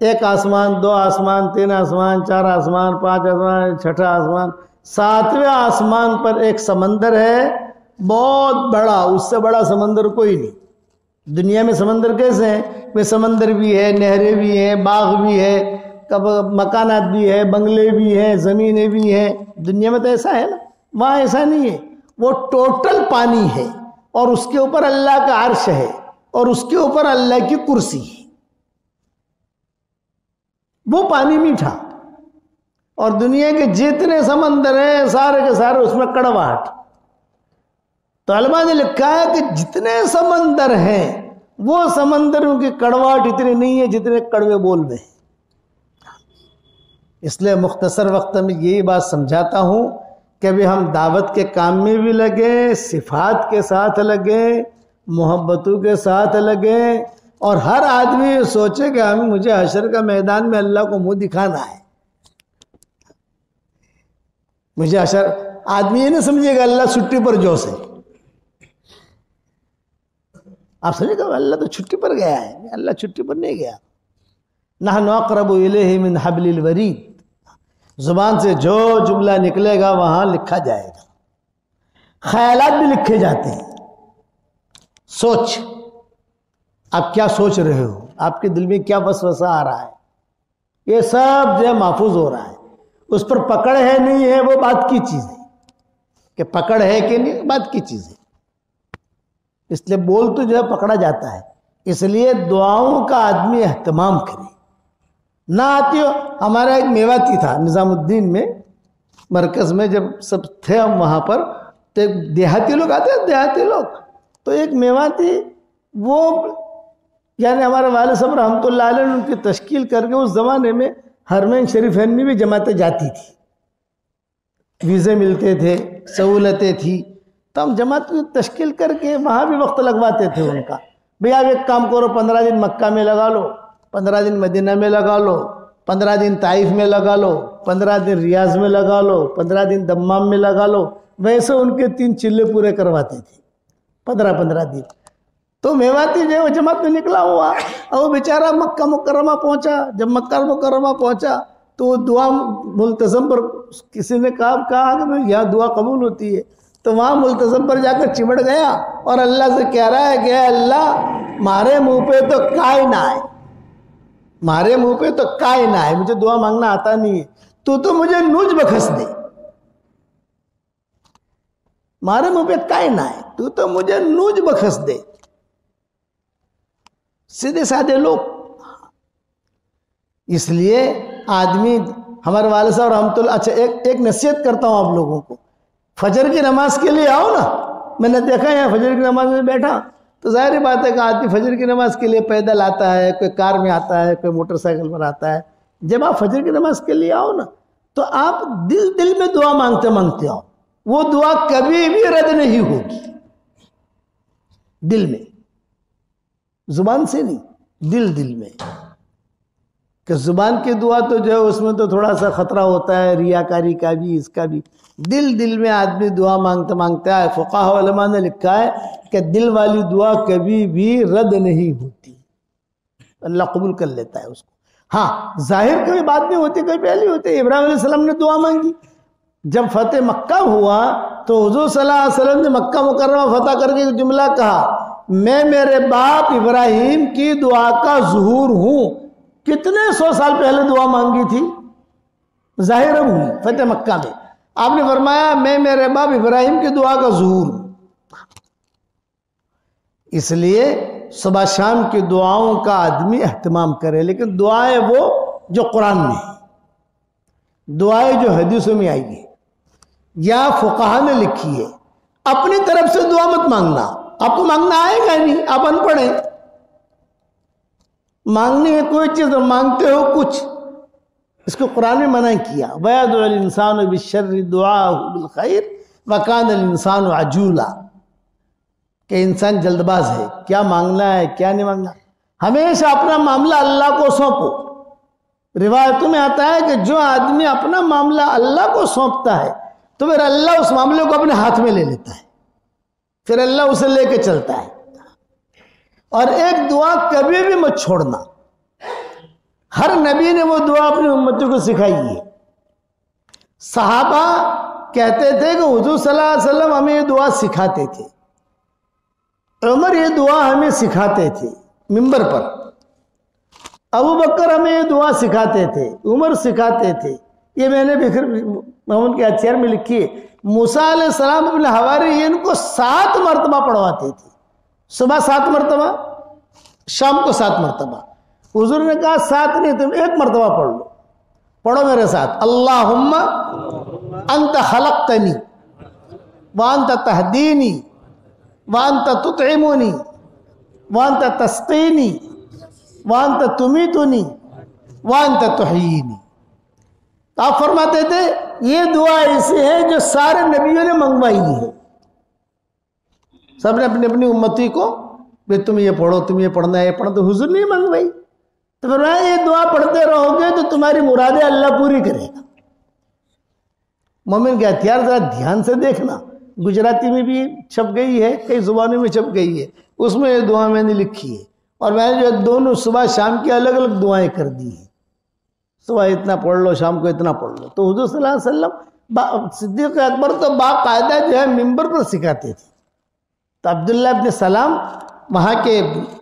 1 آسمان 2 آسمان 3 آسمان 4 آسمان 5 آسمان 6 آسمان، 7ویں آسمان پر ایک سمندر ہے بہت بڑا، اس سے بڑا سمندر کوئی نہیں۔ دنیا میں سمندر کیسے ہیں؟ وہ سمندر بھی ہے، نہریں بھی ہیں، باغ بھی ہے، مکانات بھی ہے، بنگلے بھی ہیں، زمینیں بھی ہیں۔ دنیا میں تو ایسا ہے نا، وہاں ایسا نہیں ہے، وہ ٹوٹل پانی ہے اور اس کے اوپر اللہ کا عرش ہے اور اس کے اوپر اللہ کی کرسی ہے، وہ پانی میٹھا۔ اور دنیا کے جتنے سمندر ہیں سارے کے سارے اس میں کڑواہٹ۔ تو علماء نے لکھا ہے کہ جتنے سمندر ہیں وہ سمندروں کی کڑواہٹ اتنی نہیں ہے جتنے کڑوے بول میں ہیں۔ اس لیے مختصر وقت میں یہی بات سمجھاتا ہوں کہ ابھی ہم دعوت کے کام میں بھی لگیں، صفات کے ساتھ لگیں، محبتوں کے ساتھ لگیں، اور ہر آدمی سوچے کہ مجھے حشر کا میدان میں اللہ کو منہ دکھانا ہے۔ مجھے حشر، آدمی یہ نہیں سمجھے گا اللہ چھٹی پر جوش ہے۔ آپ سمجھے گا اللہ تو چھٹی پر گیا ہے، اللہ چھٹی پر نہیں گیا۔ نحن اقرب الیہ من حبل الورید، زبان سے جو جملہ نکلے گا وہاں لکھا جائے گا۔ خیالات بھی لکھے جاتے ہیں۔ سوچ، آپ کیا سوچ رہے ہو، آپ کے دل میں کیا وسوسہ آ رہا ہے، یہ سب جو ہے محفوظ ہو رہا ہے۔ اس پر پکڑ ہے نہیں ہے وہ بات کی چیز ہے، کہ پکڑ ہے کہ نہیں بات کی چیز ہے۔ اس لیے بول تو جو ہے پکڑا جاتا ہے، اس لیے دعاؤں کا آدمی اہتمام کرے. نہ آتی ہو. ہمارا ایک میواتی تھا نظام الدین میں مرکز میں، جب سب تھے ہم وہاں پر، تو ایک دیہاتی لوگ آتے ہیں، دیہاتی لوگ، تو ایک میواتی وہ یعنی ہمارے والد صاحب رحمۃ اللہ علیہ نے ان کی تشکیل کر کے اس زمانے میں حرمین شریفین میں بھی جماعتیں جاتی تھی، ویزے ملتے تھے، سہولتیں تھی، تو ہم جماعت کی تشکیل کر کے وہاں بھی وقت لگواتے تھے ان کا. بھئی آپ ایک کام کرو، 15 دن مکہ میں لگا لو، 15 دن مدینہ میں لگا لو، 15 دن طائف میں لگا لو، 15 دن ریاض میں لگا لو، 15 دن دمام میں لگا لو. ویسے ان کے 3 چلے پورے کرواتے تھے 15 دن. تو میواتی جو ہے وہ جماعت میں نکلا ہوا، اور وہ بیچارہ مکہ مکرمہ پہنچا. جب مکہ مکرمہ پہنچا تو وہ دعا ملتزم پر کسی نے کہا کہ یہاں دعا قبول ہوتی ہے، تو وہاں ملتزم پر جا کر چمٹ گیا اور اللہ سے کہہ رہا ہے کہ اے اللہ مارے منہ پہ تو کائے نہ آئے، مارے منہ پہ تو کائے نہ آئے، مجھے دعا مانگنا آتا نہیں ہے، تو مجھے نوج بخس دے. مارے منہ پہ کائے نہ آئے، تو مجھے نوج بخس دے. سیدھے سادے لوگ. اس لیے آدمی، ہمارے والد صاحب رحمۃ اللہ، اچھا ایک نصیحت کرتا ہوں آپ لوگوں کو، فجر کی نماز کے لیے آؤ نا. میں نے دیکھا یہاں فجر کی نماز میں بیٹھا تو ظاہر بات ہے کہ آدمی فجر کی نماز کے لیے پیدل آتا ہے، کوئی کار میں آتا ہے، کوئی موٹر سائیکل پر آتا ہے. جب آپ فجر کی نماز کے لیے آؤ نا تو آپ دل میں دعا مانگتے آؤ. وہ دعا کبھی بھی رد نہیں ہوگی. دل میں، زبان سے نہیں، دل میں. کہ زبان کی دعا تو جو ہے اس میں تو تھوڑا سا خطرہ ہوتا ہے، ریاکاری کا بھی، اس کا بھی. دل میں آدمی دعا مانگتا ہے. فقہاء علماء نے لکھا ہے کہ دل والی دعا کبھی بھی رد نہیں ہوتی، اللہ قبول کر لیتا ہے اس کو. ہاں ظاہر کوئی بات نہیں ہوتی، کوئی پہلی ہوتی. ابراہیم علیہ السلام نے دعا مانگی، جب فتح مکہ ہوا تو حضور صلی اللہ علیہ وسلم نے مکہ مکرمہ فتح کر کے جملہ کہا، میں میرے باپ ابراہیم کی دعا کا ظہور ہوں. کتنے 100 سال پہلے دعا مانگی تھی، ظاہر ہوئی فتح مکہ میں. آپ نے فرمایا میں میرے باپ ابراہیم کی دعا کا ظہور ہوں. اس لیے صبح شام کی دعاؤں کا آدمی اہتمام کرے، لیکن دعائیں وہ جو قرآن میں ہیں، دعائیں جو حدیثوں میں آئی ہے یا فقہا نے لکھی ہے. اپنی طرف سے دعا مت مانگنا، آپ کو مانگنا آئے گا نہیں، آپ ان پڑھ ہیں. مانگنے ہے کوئی چیز، مانگتے ہو کچھ، اس کو قرآن میں منع کیا. وَيَدْعُ الْإِنسَانُ بِالشَّرِّ دُعَاءَهُ بِالْخَيْرِ وَكَانَ الْإِنسَانُ عَجُولًا. کہ انسان جلد باز ہے، کیا مانگنا ہے کیا نہیں مانگنا. ہمیشہ اپنا معاملہ اللہ کو سونپو. روایتوں میں آتا ہے کہ جو آدمی اپنا معاملہ اللہ کو سونپتا ہے تو پھر اللہ اس معاملے کو اپنے ہاتھ میں لے لیتا ہے، پھر اللہ اسے لے کے چلتا ہے. اور ایک دعا کبھی بھی مت چھوڑنا. ہر نبی نے وہ دعا اپنی امتوں کو سکھائی ہے. صحابہ کہتے تھے کہ حضور صلی اللہ علیہ وسلم ہمیں یہ دعا سکھاتے تھے. عمر یہ دعا ہمیں سکھاتے تھے منبر پر. ابو بکر ہمیں یہ دعا سکھاتے تھے، عمر سکھاتے تھے. یہ میں نے محمد کے ہتھیار میں لکھی ہے. موسیٰ علیہ السلام اپنے حواریین کو 7 مرتبہ پڑھواتے تھے. صبح 7 مرتبہ، شام کو 7 مرتبہ. حضور نے کہا 7 نہیں، تم 1 مرتبہ پڑھ لو. پڑھو میرے ساتھ، اللہم انت خلقتنی وانت تہدینی وانت تطعمنی وانت تسقینی وانت تمیتنی وانت تحیینی. آپ فرماتے تھے یہ دعا ایسی ہے جو سارے نبیوں نے منگوائی ہے. سب نے اپنی اپنی امتی کو بھی تم یہ پڑھو، تم یہ پڑھنا ہے، یہ پڑھنا. تو حضور نہیں منگوائی. تو فرمایا یہ دعا پڑھتے رہو گے تو تمہاری مرادیں اللہ پوری کرے گا. مومن کے ہتھیار ذرا دھیان سے دیکھنا. گجراتی میں بھی چھپ گئی ہے، کئی زبانوں میں چھپ گئی ہے. اس میں یہ دعا میں نے لکھی ہے، اور میں نے جو دونوں صبح شام کی الگ الگ دعائیں کر دی ہیں. صبح اتنا پڑھ لو، شام کو اتنا پڑھ لو. تو حضور صلی اللہ علیہ وسلم صدیق اکبر تو باقاعدہ جو ہے منبر پر سکھاتے تھے. تو عبداللہ ابن سلام وہاں کے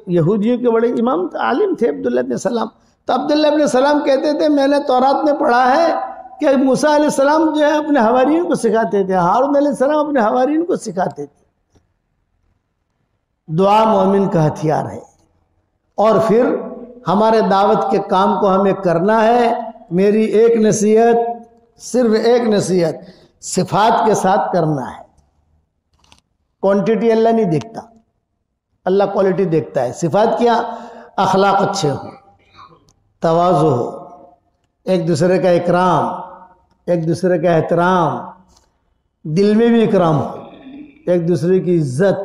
یہودیوں کے بڑے امام عالم تھے عبداللہ ابن سلام. تو عبداللہ ابن سلام کہتے تھے میں نے تورات میں پڑھا ہے کہ موسیٰ علیہ السلام جو ہے اپنے حواریوں کو سکھاتے تھے، ہارون علیہ السلام اپنے حواریوں کو سکھاتے تھے. دعا مومن کا ہتھیار ہے. اور پھر ہمارے دعوت کے کام کو ہمیں کرنا ہے. میری ایک نصیحت، صرف ایک نصیحت، صفات کے ساتھ کرنا ہے. کوانٹٹی اللہ نہیں دیکھتا، اللہ کوالٹی دیکھتا ہے. صفات کیا؟ اخلاق اچھے ہوں، تواضع ہو، ایک دوسرے کا اکرام، ایک دوسرے کا احترام، دل میں بھی اکرام ہو، ایک دوسرے کی عزت،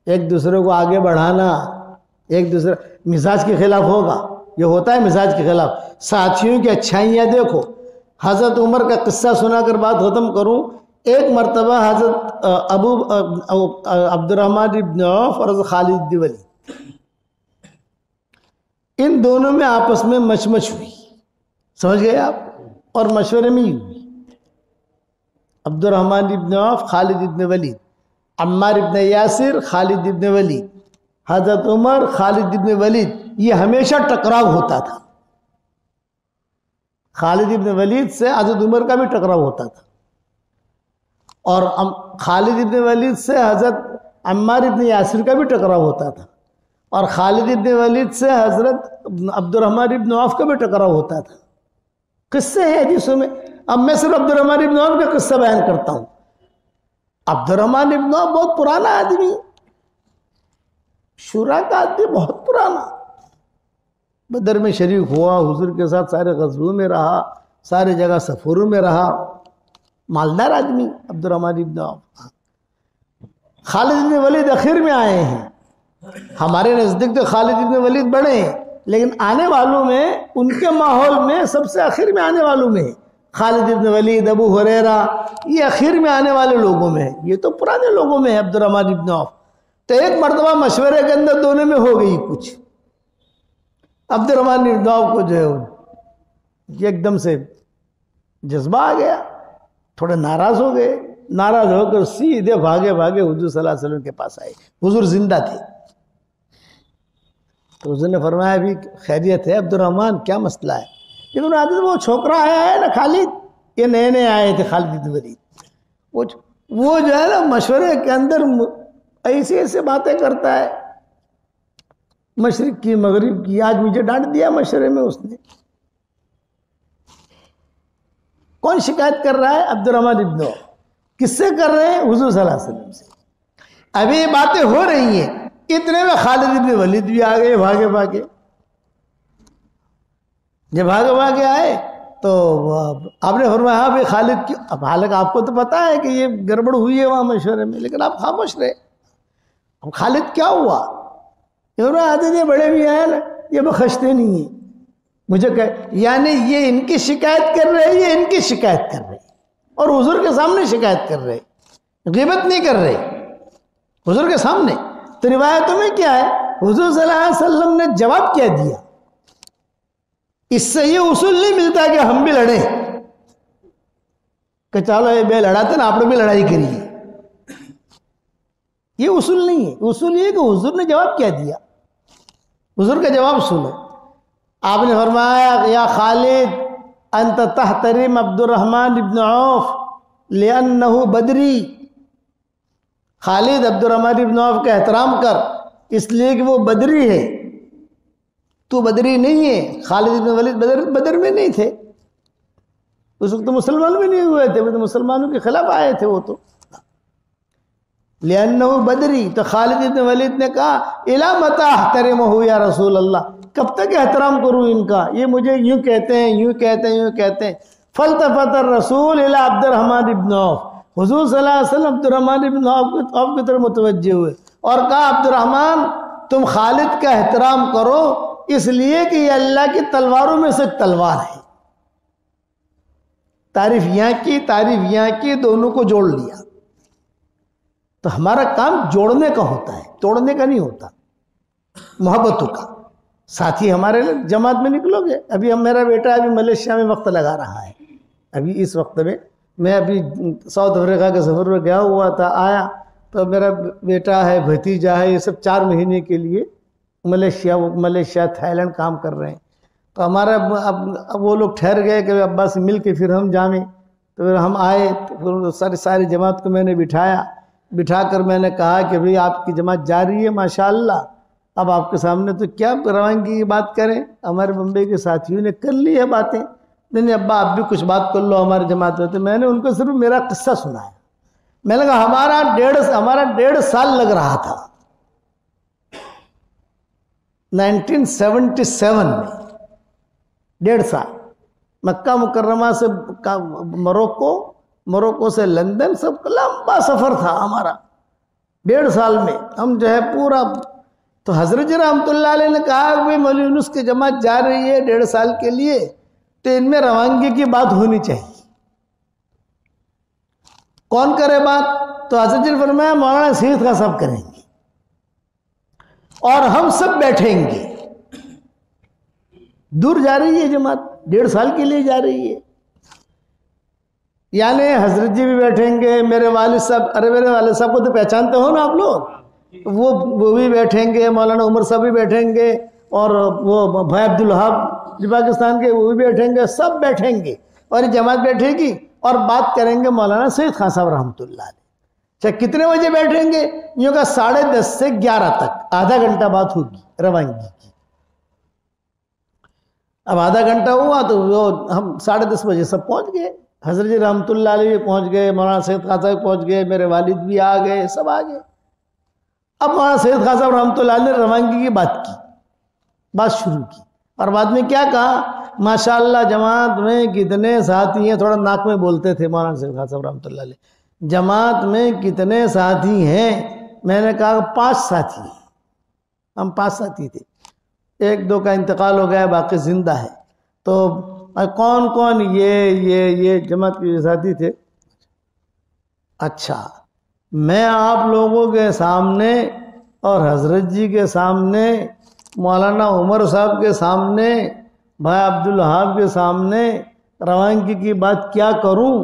ایک دوسرے کو آگے بڑھانا. ایک دوسرے مزاج کے خلاف ہوگا، یہ ہوتا ہے مزاج کے خلاف. ساتھیوں کی اچھائیاں دیکھو. حضرت عمر کا قصہ سنا کر بات ختم کروں. ایک مرتبہ حضرت عبد الرحمن ابن عوف اور حضرت خالد بن ولید، ان دونوں میں آپس میں مچمچ ہوئی. سمجھ گئے آپ؟ اور مشورے میں ہی ہوئی. عبد الرحمن ابن عوف، خالد ابن ولید، عمار ابن یاسر، خالد ابن ولید، حضرت عمر، خالد ابن ولید. یہ ہمیشہ ٹکراؤ ہوتا تھا. خالد ابن ولید سے حضرت عمر کا بھی ٹکراؤ ہوتا تھا، اور خالد ابن ولید سے حضرت عمار ابن یاسر کا بھی ٹکراؤ ہوتا تھا، اور خالد ابن ولید سے حضرت عبد الرحمن ابن عوف کا بھی ٹکراؤ ہوتا تھا. قصے ہیں حدیثوں میں. اب میں صرف عبد الرحمن ابن عوف کا قصہ بیان کرتا ہوں. عبد الرحمن ابن عوف بہت پرانا آدمی، شورا کا آدمی، بہت پرانا. بدر میں شریک ہوا، حضور کے ساتھ سارے غزووں میں رہا، سارے جگہ سفروں میں رہا. مالدار آدمی عبد الرحمن ابن عوف. خالد ابن ولید اخیر میں آئے ہیں. ہمارے نزدیک تو خالد ابن ولید بڑے ہیں، لیکن آنے والوں میں، ان کے ماحول میں سب سے اخیر میں آنے والوں میں خالد ابن ولید، ابو ہریرہ، یہ اخیر میں آنے والے لوگوں میں ہے. یہ تو پرانے لوگوں میں ہے عبد الرحمن ابن عوف. تو ایک مرتبہ مشورے کے اندر دونوں میں ہو گئی کچھ. عبد الرحمن ابن عوف کو جو ہے ایک دم سے جذبہ آ گیا، تھوڑے ناراض ہو گئے. ناراض ہو کر سیدھے بھاگے حضور صلی اللہ علیہ وسلم کے پاس آئے. حضور زندہ تھے. تو حضور نے فرمایا بھی خیریت ہے عبد الرحمن، کیا مسئلہ ہے؟ لیکن وہ چھوکرا آیا ہے نا خالد، یہ نئے نئے آئے تھے خالد بن ولید، وہ جو ہے نا مشورے کے اندر ایسے ایسے باتیں کرتا ہے، مشرق کی مغرب کی. آج مجھے ڈانٹ دیا مشورے میں اس نے. کون شکایت کر رہا ہے؟ عبد الرحمن ابن عوف. کس سے کر رہے ہیں؟ حضور صلی اللہ علیہ وسلم سے. ابھی یہ باتیں ہو رہی ہیں، اتنے میں خالد ابن ولید بھی آ گئے بھاگے. جب بھاگے آئے تو آپ نے فرمایا ہاں بھائی خالد کی. اب حالانکہ آپ کو تو پتا ہے کہ یہ گڑبڑ ہوئی ہے وہاں مشورے میں، لیکن آپ خاموش رہے. اب خالد کیا ہوا؟ آتے بڑے بھی آئے نا، یہ بخشتے نہیں ہیں مجھے یعنی یہ ان کی شکایت کر رہے، یہ ان کی شکایت کر رہے، اور حضور کے سامنے شکایت کر رہے، غیبت نہیں کر رہے حضور کے سامنے. تو روایتوں میں کیا ہے؟ حضور صلی اللہ علیہ وسلم نے جواب کیا دیا. اس سے یہ اصول نہیں ملتا کہ ہم بھی لڑیں کہ چلو یہ بے لڑاتے نا، آپ نے بھی لڑائی کریے. یہ اصول نہیں ہے. اصول یہ کہ حضور نے جواب کیا دیا. حضور کا جواب سنو. آپ نے فرمایا یا خالد انت تحترم عبد الرحمن ابن عوف لأنه بدری. خالد عبد الرحمن ابن عوف کا احترام کر، اس لیے کہ وہ بدری ہے، تو بدری نہیں ہے. خالد ابن ولید بدر میں نہیں تھے اس وقت، مسلمان بھی نہیں ہوئے تھے، وہ تو مسلمانوں کے خلاف آئے تھے. وہ تو لأنه بدری. تو خالد ابن ولید نے کہا الا متی احترمہ یا رسول اللہ، کب تک احترام کروں ان کا؟ یہ مجھے یوں کہتے ہیں. فالتفت الرسول الى عبد الرحمن ابن عوف. حضور صلی اللہ علیہ وسلم عبد الرحمن ابن عوف کی طرف متوجہ ہوئے اور کہا عبد الرحمن تم خالد کا احترام کرو، اس لیے کہ یہ اللہ کی تلواروں میں سے تلوار ہے. تعریف یہاں کی دونوں کو جوڑ لیا. تو ہمارا کام جوڑنے کا ہوتا ہے، توڑنے کا نہیں ہوتا. محبتوں کا. ساتھی ہمارے جماعت میں نکلو گے. ابھی میرا بیٹا ابھی ملیشیا میں وقت لگا رہا ہے. ابھی اس وقت میں ابھی ساؤتھ افریقہ کے سفر میں گیا ہوا تھا، آیا تو میرا بیٹا ہے، بھتیجا ہے، یہ سب 4 مہینے کے لیے ملیشیا تھائی لینڈ کام کر رہے ہیں. تو ہمارا اب وہ لوگ ٹھہر گئے کہ ابا سے مل کے پھر ہم جائیں. تو پھر ہم آئے تو پھر ساری جماعت کو میں نے بٹھا کر میں نے کہا کہ بھئی آپ کی جماعت جاری ہے ماشاءاللہ، اب آپ کے سامنے تو کیا روانگی کی بات کریں، ہمارے بمبئی کے ساتھیوں نے کر لی ہے باتیں، نہیں ابا آپ بھی کچھ بات کر لو ہماری جماعت میں. تو میں نے ان کو صرف میرا قصہ سنایا. میں نے کہا ہمارا 1.5 سال لگ رہا تھا 1977 میں، 1.5 سال مکہ مکرمہ سے موروکو سے لندن، سب لمبا سفر تھا ہمارا 1.5 سال میں. ہم جو ہے پورا، تو حضرت جی رحمۃ اللہ علیہ نے کہا کہ مولوی یونس کی جماعت جا رہی ہے 1.5 سال کے لیے، تو ان میں روانگی کی بات ہونی چاہیے. کون کرے بات؟ تو حضرت جی نے فرمایا مولانا سید خان صاحب کریں گے اور ہم سب بیٹھیں گے. دور جا رہی ہے جماعت، 1.5 سال کے لیے جا رہی ہے، یعنی حضرت جی بھی بیٹھیں گے، میرے والد صاحب، ارے میرے والد صاحب کو تو پہچانتے ہو نا آپ لوگ، وہ بھی بیٹھیں گے، مولانا عمر صاحب بھی بیٹھیں گے، اور وہ بھائی عبدالوہاب جو پاکستان کے وہ بھی بیٹھیں گے، سب بیٹھیں گے اور یہ جماعت بیٹھے گی اور بات کریں گے مولانا سید خان صاحب رحمۃ اللہ علیہ. چاہے کتنے بجے بیٹھیں گے؟ یوں کہ 10:30 سے 11 تک آدھا گھنٹہ بات ہوگی روانگی کی. اب آدھا گھنٹہ ہوا تو ہم 10:30 بجے سب پہنچ گئے. حضرت جی رحمۃ اللہ علیہ بھی پہنچ گئے، مولانا سید خان صاحب پہنچ گئے، میرے والد بھی آ گئے، سب آ گئے. اب مولانا سید خان صاحب رحمۃ اللہ علیہ نے روانگی کی بات شروع کی، اور بعد میں کیا کہا؟ ماشاءاللہ جماعت میں کتنے ساتھی ہیں، تھوڑا ناک میں بولتے تھے مولانا سید خان صاحب رحمۃ اللہ علیہ، جماعت میں کتنے ساتھی ہیں؟ میں نے کہا 5 ساتھی ہیں. ہم 5 ساتھی تھے، 1-2 کا انتقال ہو گیا، باقی زندہ ہے. تو کون کون؟ یہ جماعت کے ساتھی تھے. اچھا، میں آپ لوگوں کے سامنے اور حضرت جی کے سامنے، مولانا عمر صاحب کے سامنے، بھائی عبدالوہاب کے سامنے روانگی کی بات کیا کروں؟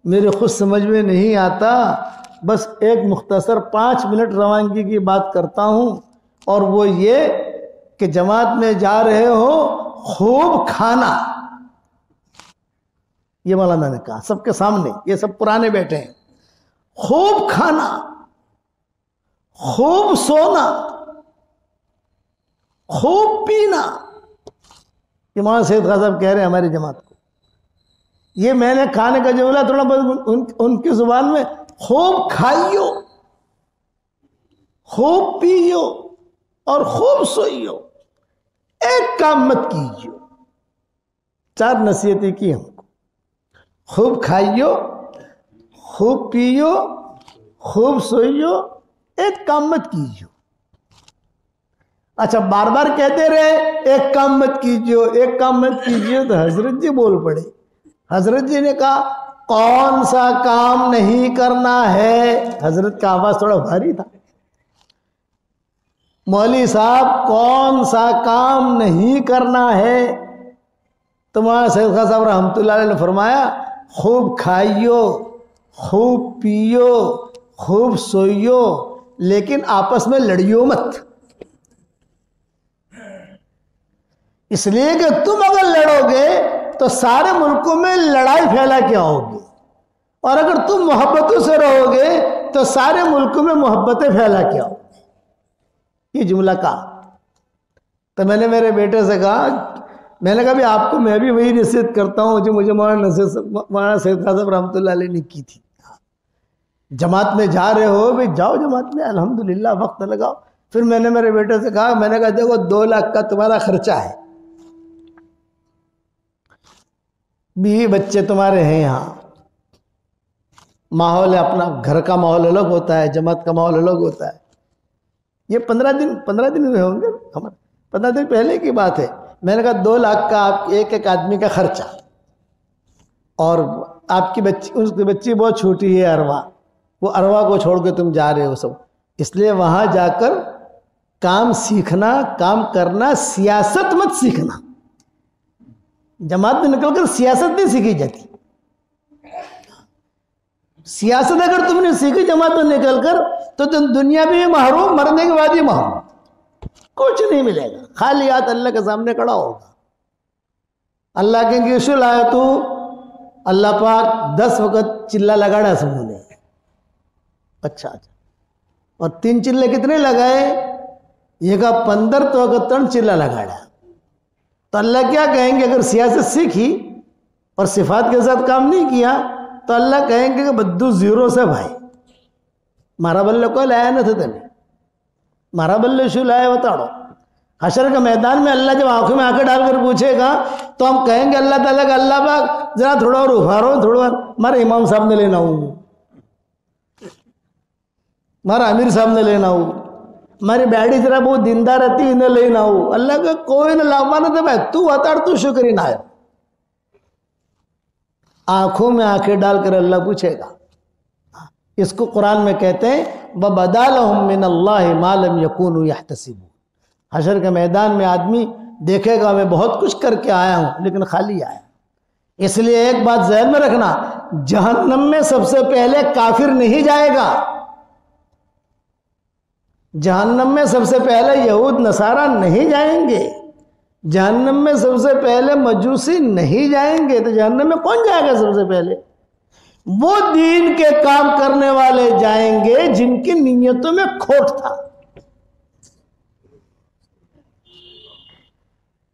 میرے خود سمجھ میں نہیں آتا. بس ایک مختصر 5 منٹ روانگی کی بات کرتا ہوں، اور وہ یہ کہ جماعت میں جا رہے ہو خوب کھانا. یہ مولانا نے کہا سب کے سامنے، یہ سب پرانے بیٹھے ہیں. خوب کھانا، خوب سونا، خوب پینا. یہ مولانا سید خان صاحب کہہ رہے ہیں ہماری جماعت کو. یہ میں نے کھانے کا جملہ تھوڑا بہت ان کی زبان میں، خوب کھائیو، خوب پیو اور خوب سوئیو، ایک کام مت کیجیو. 4 نصیحتیں کی ہم کو: خوب کھائیو، خوب پیو، خوب سوئیو، ایک کام مت کیجیو. اچھا، بار بار کہتے رہے ایک کام مت کیجیو، ایک کام مت کیجیو، تو حضرت جی بول پڑے. حضرت جی نے کہا کون سا کام نہیں کرنا ہے؟ حضرت کا آواز تھوڑا بھاری تھا. مولوی صاحب کون سا کام نہیں کرنا ہے؟ تو مولانا سید خان صاحب رحمۃ اللہ علیہ نے فرمایا خوب کھائیو، خوب پیو، خوب سوئیو، لیکن آپس میں لڑیو مت. اس لیے کہ تم اگر لڑو گے تو سارے ملکوں میں لڑائی پھیلا کے آؤ گے، اور اگر تم محبتوں سے رہو گے تو سارے ملکوں میں محبتیں پھیلا کے آؤ گے. یہ جملہ کہا تو میں نے میرے بیٹے سے کہا، میں نے کہا بھی آپ کو میں بھی وہی نصیحت کرتا ہوں جو مجھے مولانا سید خان صاحب رحمۃ اللہ علیہ نے کی تھی. جماعت میں جا رہے ہو بھی جاؤ جماعت میں، الحمدللہ وقت لگاؤ. پھر میں نے میرے بیٹے سے کہا، میں نے کہا دیکھو 2 لاکھ کا تمہارا خرچہ ہے، بیوی بچے تمہارے ہیں، یہاں ماحول ہے اپنا، گھر کا ماحول الگ ہوتا ہے، جماعت کا ماحول الگ ہوتا ہے. یہ 15 دن ہوئے ہوں گے، 15 دن پہلے کی بات ہے. میں نے کہا 2 لاکھ کا آپ ایک آدمی کا خرچہ، اور آپ کی بچی، اس کی بچی بہت چھوٹی ہے اروا، وہ اروا کو چھوڑ کے تم جا رہے ہو سب، اس لیے وہاں جا کر کام سیکھنا، کام کرنا، سیاست مت سیکھنا. جماعت میں نکل کر سیاست نہیں سیکھی جاتی. سیاست اگر تم نے سیکھی جماعت میں نکل کر تو تم دنیا میں بھی محروم، مرنے کے بعد ہی محروم، کچھ نہیں ملے گا. خالی ہاتھ اللہ کے سامنے کھڑا ہوگا. اللہ کہیں گے شو لائے تو، اللہ پاک 10 وقت چلا لگاڑا سمجھ لے. اچھا، اور 3 چلے کتنے لگائے؟ یہ کہا 15 تو اگر تن چلا لگاڑا تو اللہ کیا کہیں گے؟ اگر سیاست سیکھی اور صفات کے ساتھ کام نہیں کیا تو اللہ کہیں گے کہ بدو زیرو سے بھائی مارا بلے کو لایا نہ تھا تمہیں، مارا بلے شو لایا بتاڑو۔ حشر کے میدان میں اللہ جب آنکھوں میں آنکھیں ڈال کر پوچھے گا تو ہم کہیں گے اللہ تعالیٰ کا اللہ پاک ذرا تھوڑا اور ابھارو، تھوڑا اور ہمارے امام صاحب نے لینا ہوں، ہمارا امیر صاحب نے لینا ہوں، ہماری بیڑی ذرا بہت دیندار رہتی انہیں لینا ہوں۔ اللہ کا کوئی نہ لاپانا تھا بھائی، تو اتار تو شکری نہ ہے۔ آنکھوں میں آنکھیں ڈال کر اللہ پوچھے گا۔ اس کو قرآن میں کہتے ہیں وَبَدَا لَهُم مِّنَ اللَّهِ مَا لَمْ يَكُونُوا يَحْتَسِبُونَ۔ حشر کے میدان میں آدمی دیکھے گا میں بہت کچھ کر کے آیا ہوں لیکن خالی آیا۔ اس لیے ایک بات ذہن میں رکھنا، جہنم میں سب سے پہلے کافر نہیں جائے گا، جہنم میں سب سے پہلے یہود نصارہ نہیں جائیں گے، جہنم میں سب سے پہلے مجوسی نہیں جائیں گے۔ تو جہنم میں کون جائے گا سب سے پہلے؟ وہ دین کے کام کرنے والے جائیں گے جن کی نیتوں میں کھوٹ تھا۔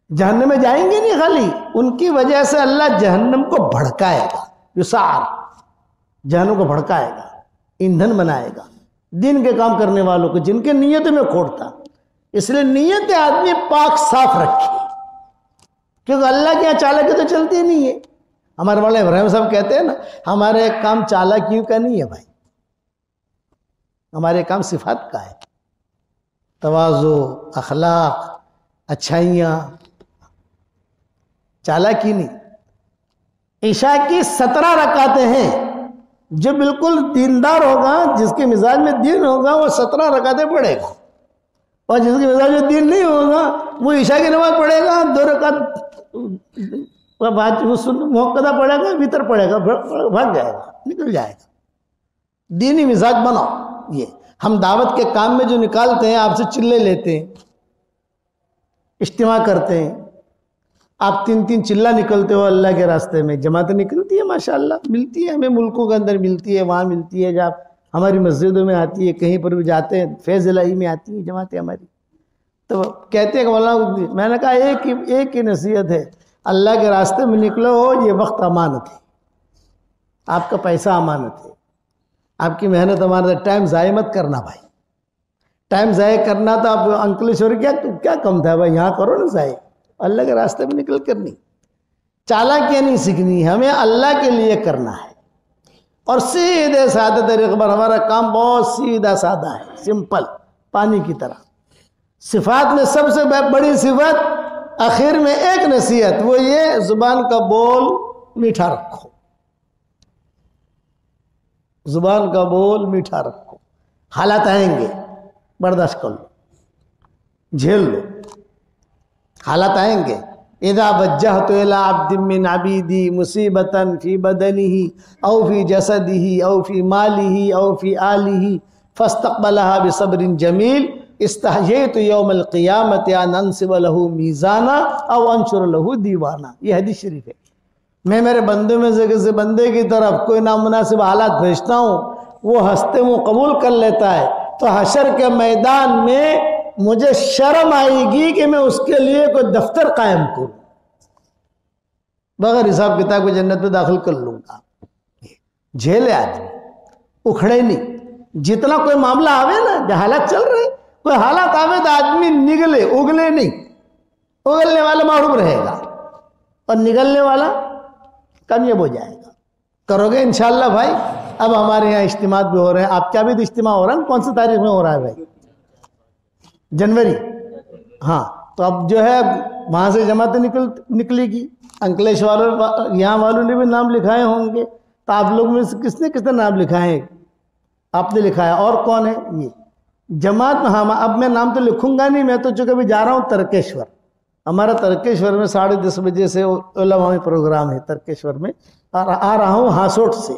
جہنم میں جائیں گے نہیں خالی، ان کی وجہ سے اللہ جہنم کو بھڑکائے گا، یسعر، جہنم کو بھڑکائے گا، ایندھن بنائے گا دین کے کام کرنے والوں کو جن کے نیتوں میں کھوٹ تھا۔ اس لیے نیت آدمی پاک صاف رکھے، کیونکہ اللہ کی چالاکی تو چلتی نہیں ہے۔ ہمارے مولانا ابراہیم صاحب کہتے ہیں نا، ہمارے کام چالاکیوں کا نہیں ہے بھائی، ہمارے کام صفات کا ہے، تواضع، اخلاق، اچھائیاں، چالاکی نہیں۔ عشاء کی 17 رکعتیں ہیں، جو بالکل دیندار ہوگا، جس کے مزاج میں دین ہوگا وہ 17 رکعتیں پڑھے گا، اور جس کے مزاج میں دین نہیں ہوگا وہ عشاء کی نماز پڑھے گا، 2 رکعت موقدہ پڑھے گا، وطر پڑھے گا، بھاگ جائے گا، نکل جائے گا۔ دینی مزاج بناؤ۔ یہ ہم دعوت کے کام میں جو نکالتے ہیں، آپ سے چلے لیتے ہیں، اجتماع کرتے ہیں، آپ 3 چلہ نکلتے ہو اللہ کے راستے میں، جماعتیں نکلتی ہے ماشاءاللہ، ملتی ہے ہمیں، ملکوں کے اندر ملتی ہے، وہاں ملتی ہے، جب ہماری مسجدوں میں آتی ہے، کہیں پر بھی جاتے ہیں، فیض الہی میں آتی ہیں جماعتیں ہماری۔ تو کہتے ہیں کہ مولانا، میں نے کہا ایک ہی نصیحت ہے، اللہ کے راستے میں نکلو ہو، یہ وقت امانت ہے، آپ کا پیسہ امانت ہے، آپ کی محنت امانت ہے، ٹائم ضائع مت کرنا بھائی۔ ٹائم ضائع کرنا تو آپ انکلیشور کیا کم تھا بھائی، یہاں کرو نا ضائع، اللہ کے راستے میں نکل کر نہیں۔ چالاکیاں نہیں سیکھنی، ہمیں اللہ کے لیے کرنا ہے، اور سیدھے سادہ طریقے پر ہمارا کام بہت سیدھا سادہ ہے، سمپل، پانی کی طرح۔ صفات میں سب سے بڑی صفت آخر میں ایک نصیحت، وہ یہ زبان کا بول میٹھا رکھو، زبان کا بول میٹھا رکھو۔ حالات آئیں گے، برداشت کر لو، جھیل لو، حالات آئیں گے۔ اذا وجہت الی عبد من عبیدی مصیبتا فی بدنہ او فی جسدہ او فی مالہ او فی آلہ فاستقبلہا بصبر جمیل استحییت یوم القیامت ان انصب لہ میزانا او انشر لہ دیوانا۔ یہ حدیث شریف ہے۔ میں میرے بندوں میں سے کسی بندے کی طرف کوئی نامناسب حالات بھیجتا ہوں، وہ ہنستے منہ قبول کر لیتا ہے، تو حشر کے میدان میں مجھے شرم آئے گی کہ میں اس کے لیے کوئی دفتر قائم کروں، بغیر حساب کتاب کو جنت میں داخل کر لوں گا۔ جھیلے آدمی، اکھڑے نہیں۔ جتنا کوئی معاملہ آوے نا، جو حالات چل رہے، کوئی حالات آوے تو آدمی نگلے، اگلے نہیں۔ اگلنے والا معروف رہے گا اور نگلنے والا کامیاب ہو جائے گا۔ کرو گے انشاءاللہ بھائی۔ اب ہمارے یہاں اجتماعات بھی ہو رہے ہیں، آپ کیا بھی اجتماع ہو رہا ہے؟ کون سی تاریخ میں ہو رہا ہے بھائی؟ جنوری۔ ہاں، تو اب جو ہے وہاں سے جماعتیں نکلے گی۔ انکلیش والوں، یہاں والوں نے بھی نام لکھائے ہوں گے، تو آپ لوگ میں سے کس نے نام لکھائے ہیں؟ آپ نے لکھا ہے، اور کون ہے؟ یہ جماعت۔ ہاں، اب میں نام تو لکھوں گا نہیں، میں تو چونکہ ابھی جا رہا ہوں ترکیشور۔ ہمارا ترکیشور میں 10:30 بجے سے علماء میں پروگرام ہے ترکیشور میں، اور آ رہا ہوں ہاسوٹ سے۔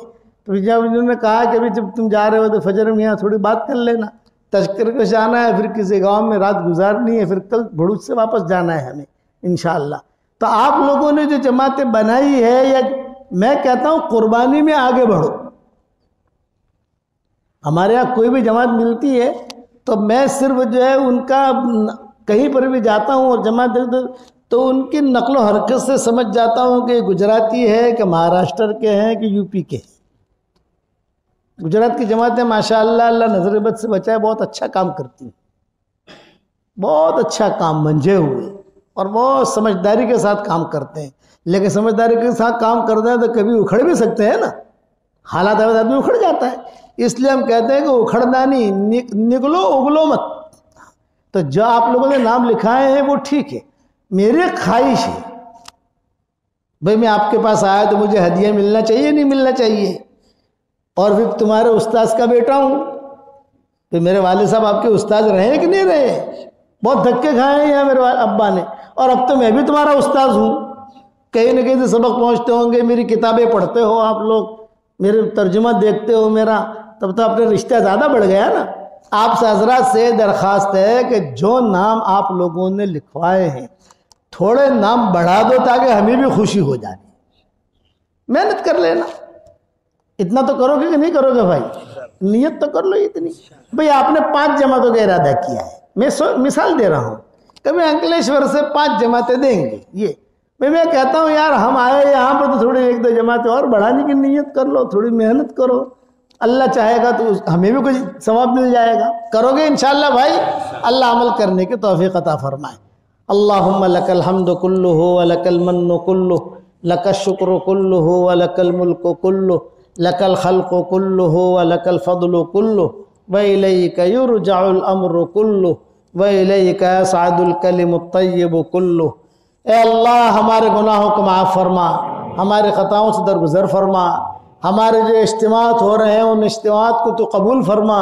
تو جب انہوں نے کہا کہ ابھی جب تم جا رہے ہو تو فجر میں یہاں تھوڑی بات کر لینا، تذکر کو جانا ہے، پھر کسی گاؤں میں رات گزارنی ہے، پھر کل بھڑوچ سے واپس جانا ہے ہمیں انشاءاللہ۔ تو آپ لوگوں نے جو جماعتیں بنائی ہے، یا میں کہتا ہوں قربانی میں آگے بڑھو۔ ہمارے یہاں کوئی بھی جماعت ملتی ہے تو میں صرف جو ہے ان کا کہیں پر بھی جاتا ہوں اور جماعت دیکھتا ہوں تو ان کی نقل و حرکت سے سمجھ جاتا ہوں کہ گجراتی ہے کہ مہاراشٹر کے ہیں کہ یو پی کے ہیں۔ گجرات کی جماعتیں ماشاء اللہ اللہ نظر بد سے بچائے بہت اچھا کام کرتی ہیں، بہت اچھا کام منجھے ہوئے اور بہت سمجھداری کے ساتھ کام کرتے ہیں۔ لیکن سمجھداری کے ساتھ کام کرتے ہیں تو کبھی اکھڑ بھی سکتے ہیں نا، حالات آدمی اکھڑ جاتا ہے، اس لیے ہم کہتے ہیں کہ اکھڑنا نہیں، نکلو اگلو مت۔ تو جو آپ لوگوں نے نام لکھائے ہیں وہ ٹھیک ہے، میری خواہش ہے بھئی میں آپ کے پاس آیا تو مجھے ہدیہ ملنا چاہیے نہیں ملنا چاہیے، اور پھر تمہارے استاذ کا بیٹا ہوں، پھر میرے والد صاحب آپ کے استاذ رہے کہ نہیں رہے؟ بہت دھکے کھائے ہیں یہاں میرے ابا نے، اور اب تو میں بھی تمہارا استاذ ہوں، کہیں نہ کہیں سے سبق پہنچتے ہوں گے، میری کتابیں پڑھتے ہو آپ لوگ، میرے ترجمہ دیکھتے ہو میرا، تب تو اپنے رشتہ زیادہ بڑھ گیا نا۔ آپ سے حضرات سے درخواست ہے کہ جو نام آپ لوگوں نے لکھوائے ہیں تھوڑے نام بڑھا دو تاکہ ہمیں بھی خوشی ہو جائے، محنت کر لینا، اتنا تو کرو گے کہ نہیں کرو گے بھائی؟ نیت تو کر لو اتنی۔ بھئی آپ نے 5 جماعتوں کا ارادہ کیا ہے، میں مثال دے رہا ہوں، کبھی انکلیشور سے 5 جماعتیں دیں گے، یہ میں کہتا ہوں یار ہم آئے یہاں پر تو تھوڑی 1-2 جماعتیں اور بڑھانے کی نیت کر لو، تھوڑی محنت کرو، اللہ چاہے گا تو ہمیں بھی کچھ ثواب مل جائے گا، کرو گے انشاءاللہ بھائی؟ اللہ عمل کرنے کی توفیق عطا فرمائے۔ اللہم لک الحمد کلہ ولک المن کلہ لک الشکر کلہ ولک الملک کلہ لک الخلق کلہ ولک الفضل کلہ وإلیک یرجع الامر کلہ وإلیک یصعد الکلم الطیب کلہ۔ اے اللہ ہمارے گناہوں کو معاف فرما، ہمارے خطاؤں سے درگزر فرما، ہمارے جو اجتماعات ہو رہے ہیں ان اجتماعات کو تو قبول فرما،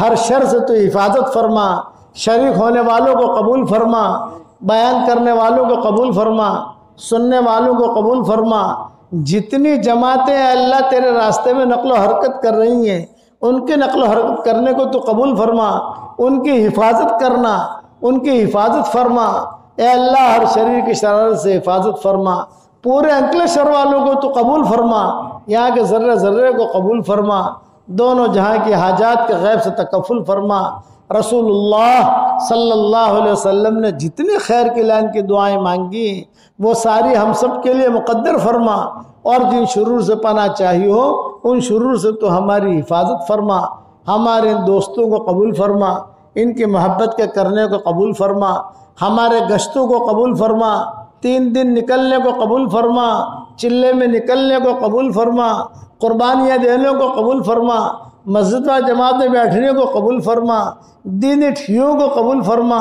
ہر شر سے تو حفاظت فرما، شریک ہونے والوں کو قبول فرما، بیان کرنے والوں کو قبول فرما، سننے والوں کو قبول فرما۔ جتنی جماعتیں اللہ تیرے راستے میں نقل و حرکت کر رہی ہیں ان کے نقل و حرکت کرنے کو تو قبول فرما، ان کی حفاظت کرنا، ان کی حفاظت فرما۔ اے اللہ ہر شریر کی شرارت سے حفاظت فرما، پورے انکلیشور والوں کو تو قبول فرما، یہاں کے ذرے ذرے کو قبول فرما، دونوں جہاں کی حاجات کے غیب سے تکفل فرما۔ رسول اللہ صلی اللہ علیہ وسلم نے جتنی خیر کی لائن کی دعائیں مانگی ہیں وہ ساری ہم سب کے لیے مقدر فرما، اور جن شرور سے پناہ چاہیے ہو ان شرور سے تو ہماری حفاظت فرما، ہمارے ان دوستوں کو قبول فرما، ان کی محبت کے کرنے کو قبول فرما، ہمارے گشتوں کو قبول فرما، 3 دن نکلنے کو قبول فرما، چلے میں نکلنے کو قبول فرما، قربانیاں دینے کو قبول فرما، مسجد و جماعت میں بیٹھنے کو قبول فرما، دینی ٹھیوں کو قبول فرما،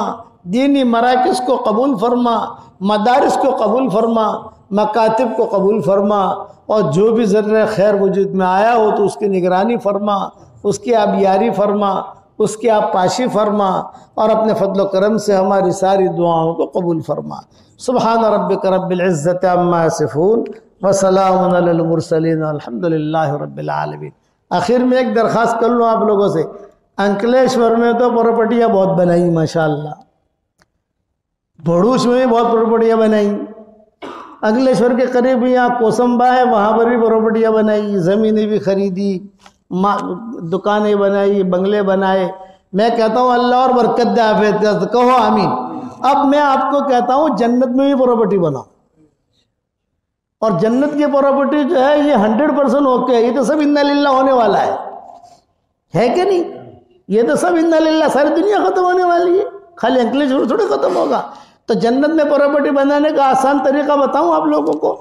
دینی مراکز کو قبول فرما، مدارس کو قبول فرما، مکاتب کو قبول فرما، اور جو بھی ذرہ خیر وجود میں آیا ہو تو اس کی نگرانی فرما، اس کی آبیاری فرما، اس کی آپ پاشی فرما، اور اپنے فضل و کرم سے ہماری ساری دعاؤں کو قبول فرما۔ سبحان ربک رب العزت عما یصفون وسلام علی المرسلین والحمد للہ رب العالمین۔ آخر میں ایک درخواست کر لوں آپ لوگوں سے، انکلیشور میں تو پراپرٹیاں بہت بنائی ماشاءاللہ، بھڑوش میں بھی بہت پراپرٹیاں بنائی، انکلیشور کے قریب یہاں کوسمبا ہے وہاں پر بھی پراپرٹیاں بنائی، زمینیں بھی خریدی، دکانیں بنائی، بنگلے بنائے۔ میں کہتا ہوں اللہ اور برکت دے آفیت، کہو آمین۔ اب میں آپ کو کہتا ہوں جنت میں بھی پراپرٹی بناؤ، اور جنت کی پراپرٹی جو ہے یہ 100% اوکے ہے، یہ تو سب انا للہ ہونے والا ہے کہ نہیں؟ یہ تو سب انا للہ، ساری دنیا ختم ہونے والی ہے، خالی انکلیشور تھوڑے ختم ہوگا۔ تو جنت میں پراپرٹی بنانے کا آسان طریقہ بتاؤں آپ لوگوں کو،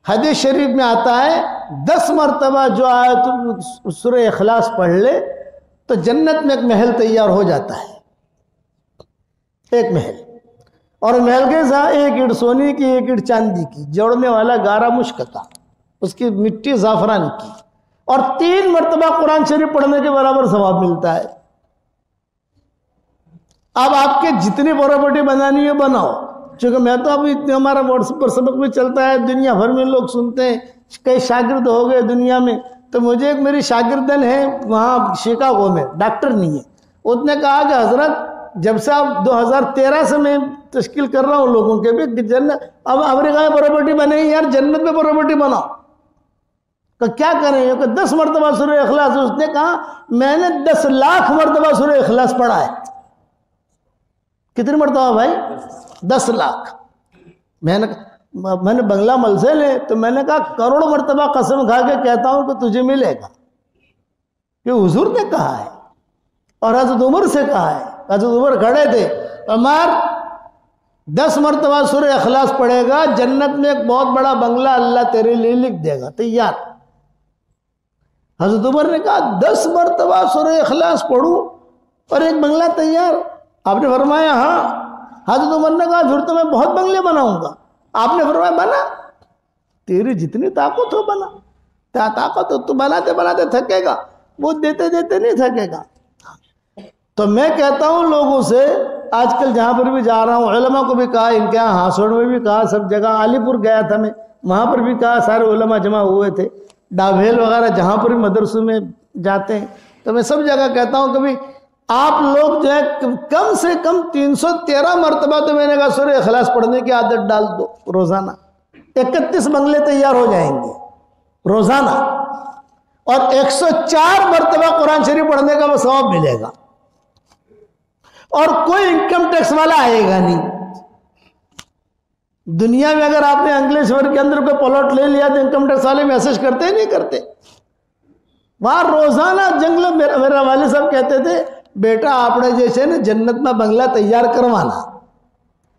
حدیث شریف میں آتا ہے 10 مرتبہ جو آیت سورہ اخلاص پڑھ لے تو جنت میں ایک محل تیار ہو جاتا ہے، ایک محل، اور محل کے ساتھ 1 اینٹ سونے کی 1 اینٹ چاندی کی، جوڑنے والا گارا مشک کا، اس کی مٹی زعفران کی، اور 3 مرتبہ قرآن شریف پڑھنے کے برابر ثواب ملتا ہے۔ اب آپ کے جتنی پراپرٹی بنانی ہے بناؤ، چونکہ میں تو ابھی اتنے ہمارا واٹس ایپ پر سبق بھی چلتا ہے، دنیا بھر میں لوگ سنتے ہیں، کئی شاگرد ہو گئے دنیا میں، تو مجھے ایک میری شاگردن ہے وہاں شیکاگو میں، ڈاکٹر نہیں ہے، اس نے کہا کہ حضرت جب سے آپ 2013 سے میں تشکیل کر رہا ہوں لوگوں کے بھی جنت، اب امریکہ میں پراپرٹی بنے گی، یار جنت میں پراپرٹی بناؤ، کہ کیا کریں کہ 10 مرتبہ سورہ اخلاص، اس نے کہا میں نے 10 لاکھ مرتبہ سورہ اخلاص پڑھا ہے، کتنی مرتبہ بھائی؟ 10 لاکھ. میں نے بنگلہ ملسے لے تو میں نے کہا کروڑ مرتبہ قسم کھا کے کہتا ہوں کہ تجھے ملے گا. یہ حضور نے کہا ہے اور حضرت عمر سے کہا ہے. حضرت عمر کھڑے تھے. عمر 10 مرتبہ سورہ اخلاص پڑھے گا, جنت میں ایک بہت بڑا بنگلہ اللہ تیرے لیے لکھ دے گا, تیار. حضرت عمر نے کہا 10 مرتبہ سورہ اخلاص پڑھوں اور ایک بنگلہ تیار؟ آپ نے فرمایا ہاں. حضرت عمر نے کہا پھر تو میں بہت بنگلے بناؤں گا. آپ نے فرمایا بنا, تیری جتنی طاقت ہو بنا. کیا طاقت ہو, تو بناتے بناتے تھکے گا, وہ دیتے دیتے نہیں تھکے گا. تو میں کہتا ہوں لوگوں سے, آج کل جہاں پر بھی جا رہا ہوں, علماء کو بھی کہا, ان کے یہاں ہاسوڑ میں بھی کہا, سب جگہ, علی پور گیا تھا میں, وہاں پر بھی کہا, سارے علماء جمع ہوئے تھے, ڈابھیل وغیرہ جہاں پر بھی مدرسوں میں جاتے ہیں, تو میں سب جگہ کہتا ہوں کہ بھی آپ لوگ جو ہے کم سے کم 313 مرتبہ, تو میں نے کہا سورہ اخلاص پڑھنے کی عادت ڈال دو روزانہ. 31 بنگلے تیار ہو جائیں گے روزانہ, اور 104 مرتبہ قرآن شریف پڑھنے کا وہ ثواب ملے گا, اور کوئی انکم ٹیکس والا آئے گا نہیں. دنیا میں اگر آپ نے انگلیشور کے اندر کوئی پلاٹ لے لیا تو انکم ٹیکس والے میسج کرتے ہی نہیں کرتے. وہاں روزانہ جنگل, میرے والد صاحب کہتے تھے بیٹا آپ نے جیسے نا جنت میں بنگلہ تیار کروانا,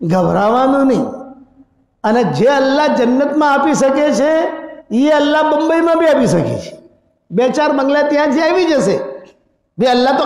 گھبراوانو نہیں. અને જે અલ્લાહ જન્નતમાં આપી શકે છે એ અલ્લાહ બંબઈમાં બી આપી શકે છે. 2-4 બંગલા ત્યાંથી આવી જશે. ભાઈ અલ્લાહ તો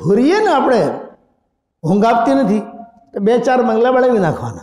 હુરીએ ને આપણે ઊંઘ આપતી નથી તો 2-4 બંગલા બનાવી નાખવાના.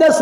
10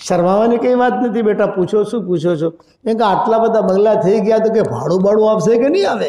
શરમાવાની કઈ વાત નથી બેટા, પૂછો શું પૂછો છો. એ કે આટલા બધા બંગલા થઈ ગયા તો કે ભાડું બાડું આપશે કે નહીં આવે.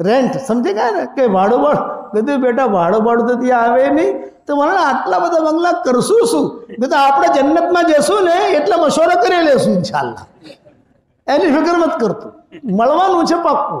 રેન્ટ સમજે ગયા ને કે ભાડું બાડું. કીધું બેટા ભાડું બાડું તો ત્યાં આવે નહીં, તો મને આટલા બધા બંગલા કરશું શું. કીધું આપણે જન્નતમાં જશું ને એટલે મશવરો કરી લેશું ઇન્શાલ્લાહ, એની ફિક્ર મત કરતું, મળવાનું છે પાક્કું.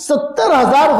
70,000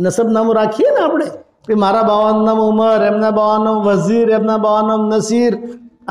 નસબ નામો રાખીએ ને આપણે, કે મારા બાવાનું નામ ઉમર, એમના બાવાનું નામ વઝીર, એમના બાવાનું નામ નસીર,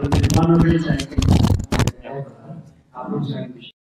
اور مہمانوں کے لیے چاہیے آپ لوگ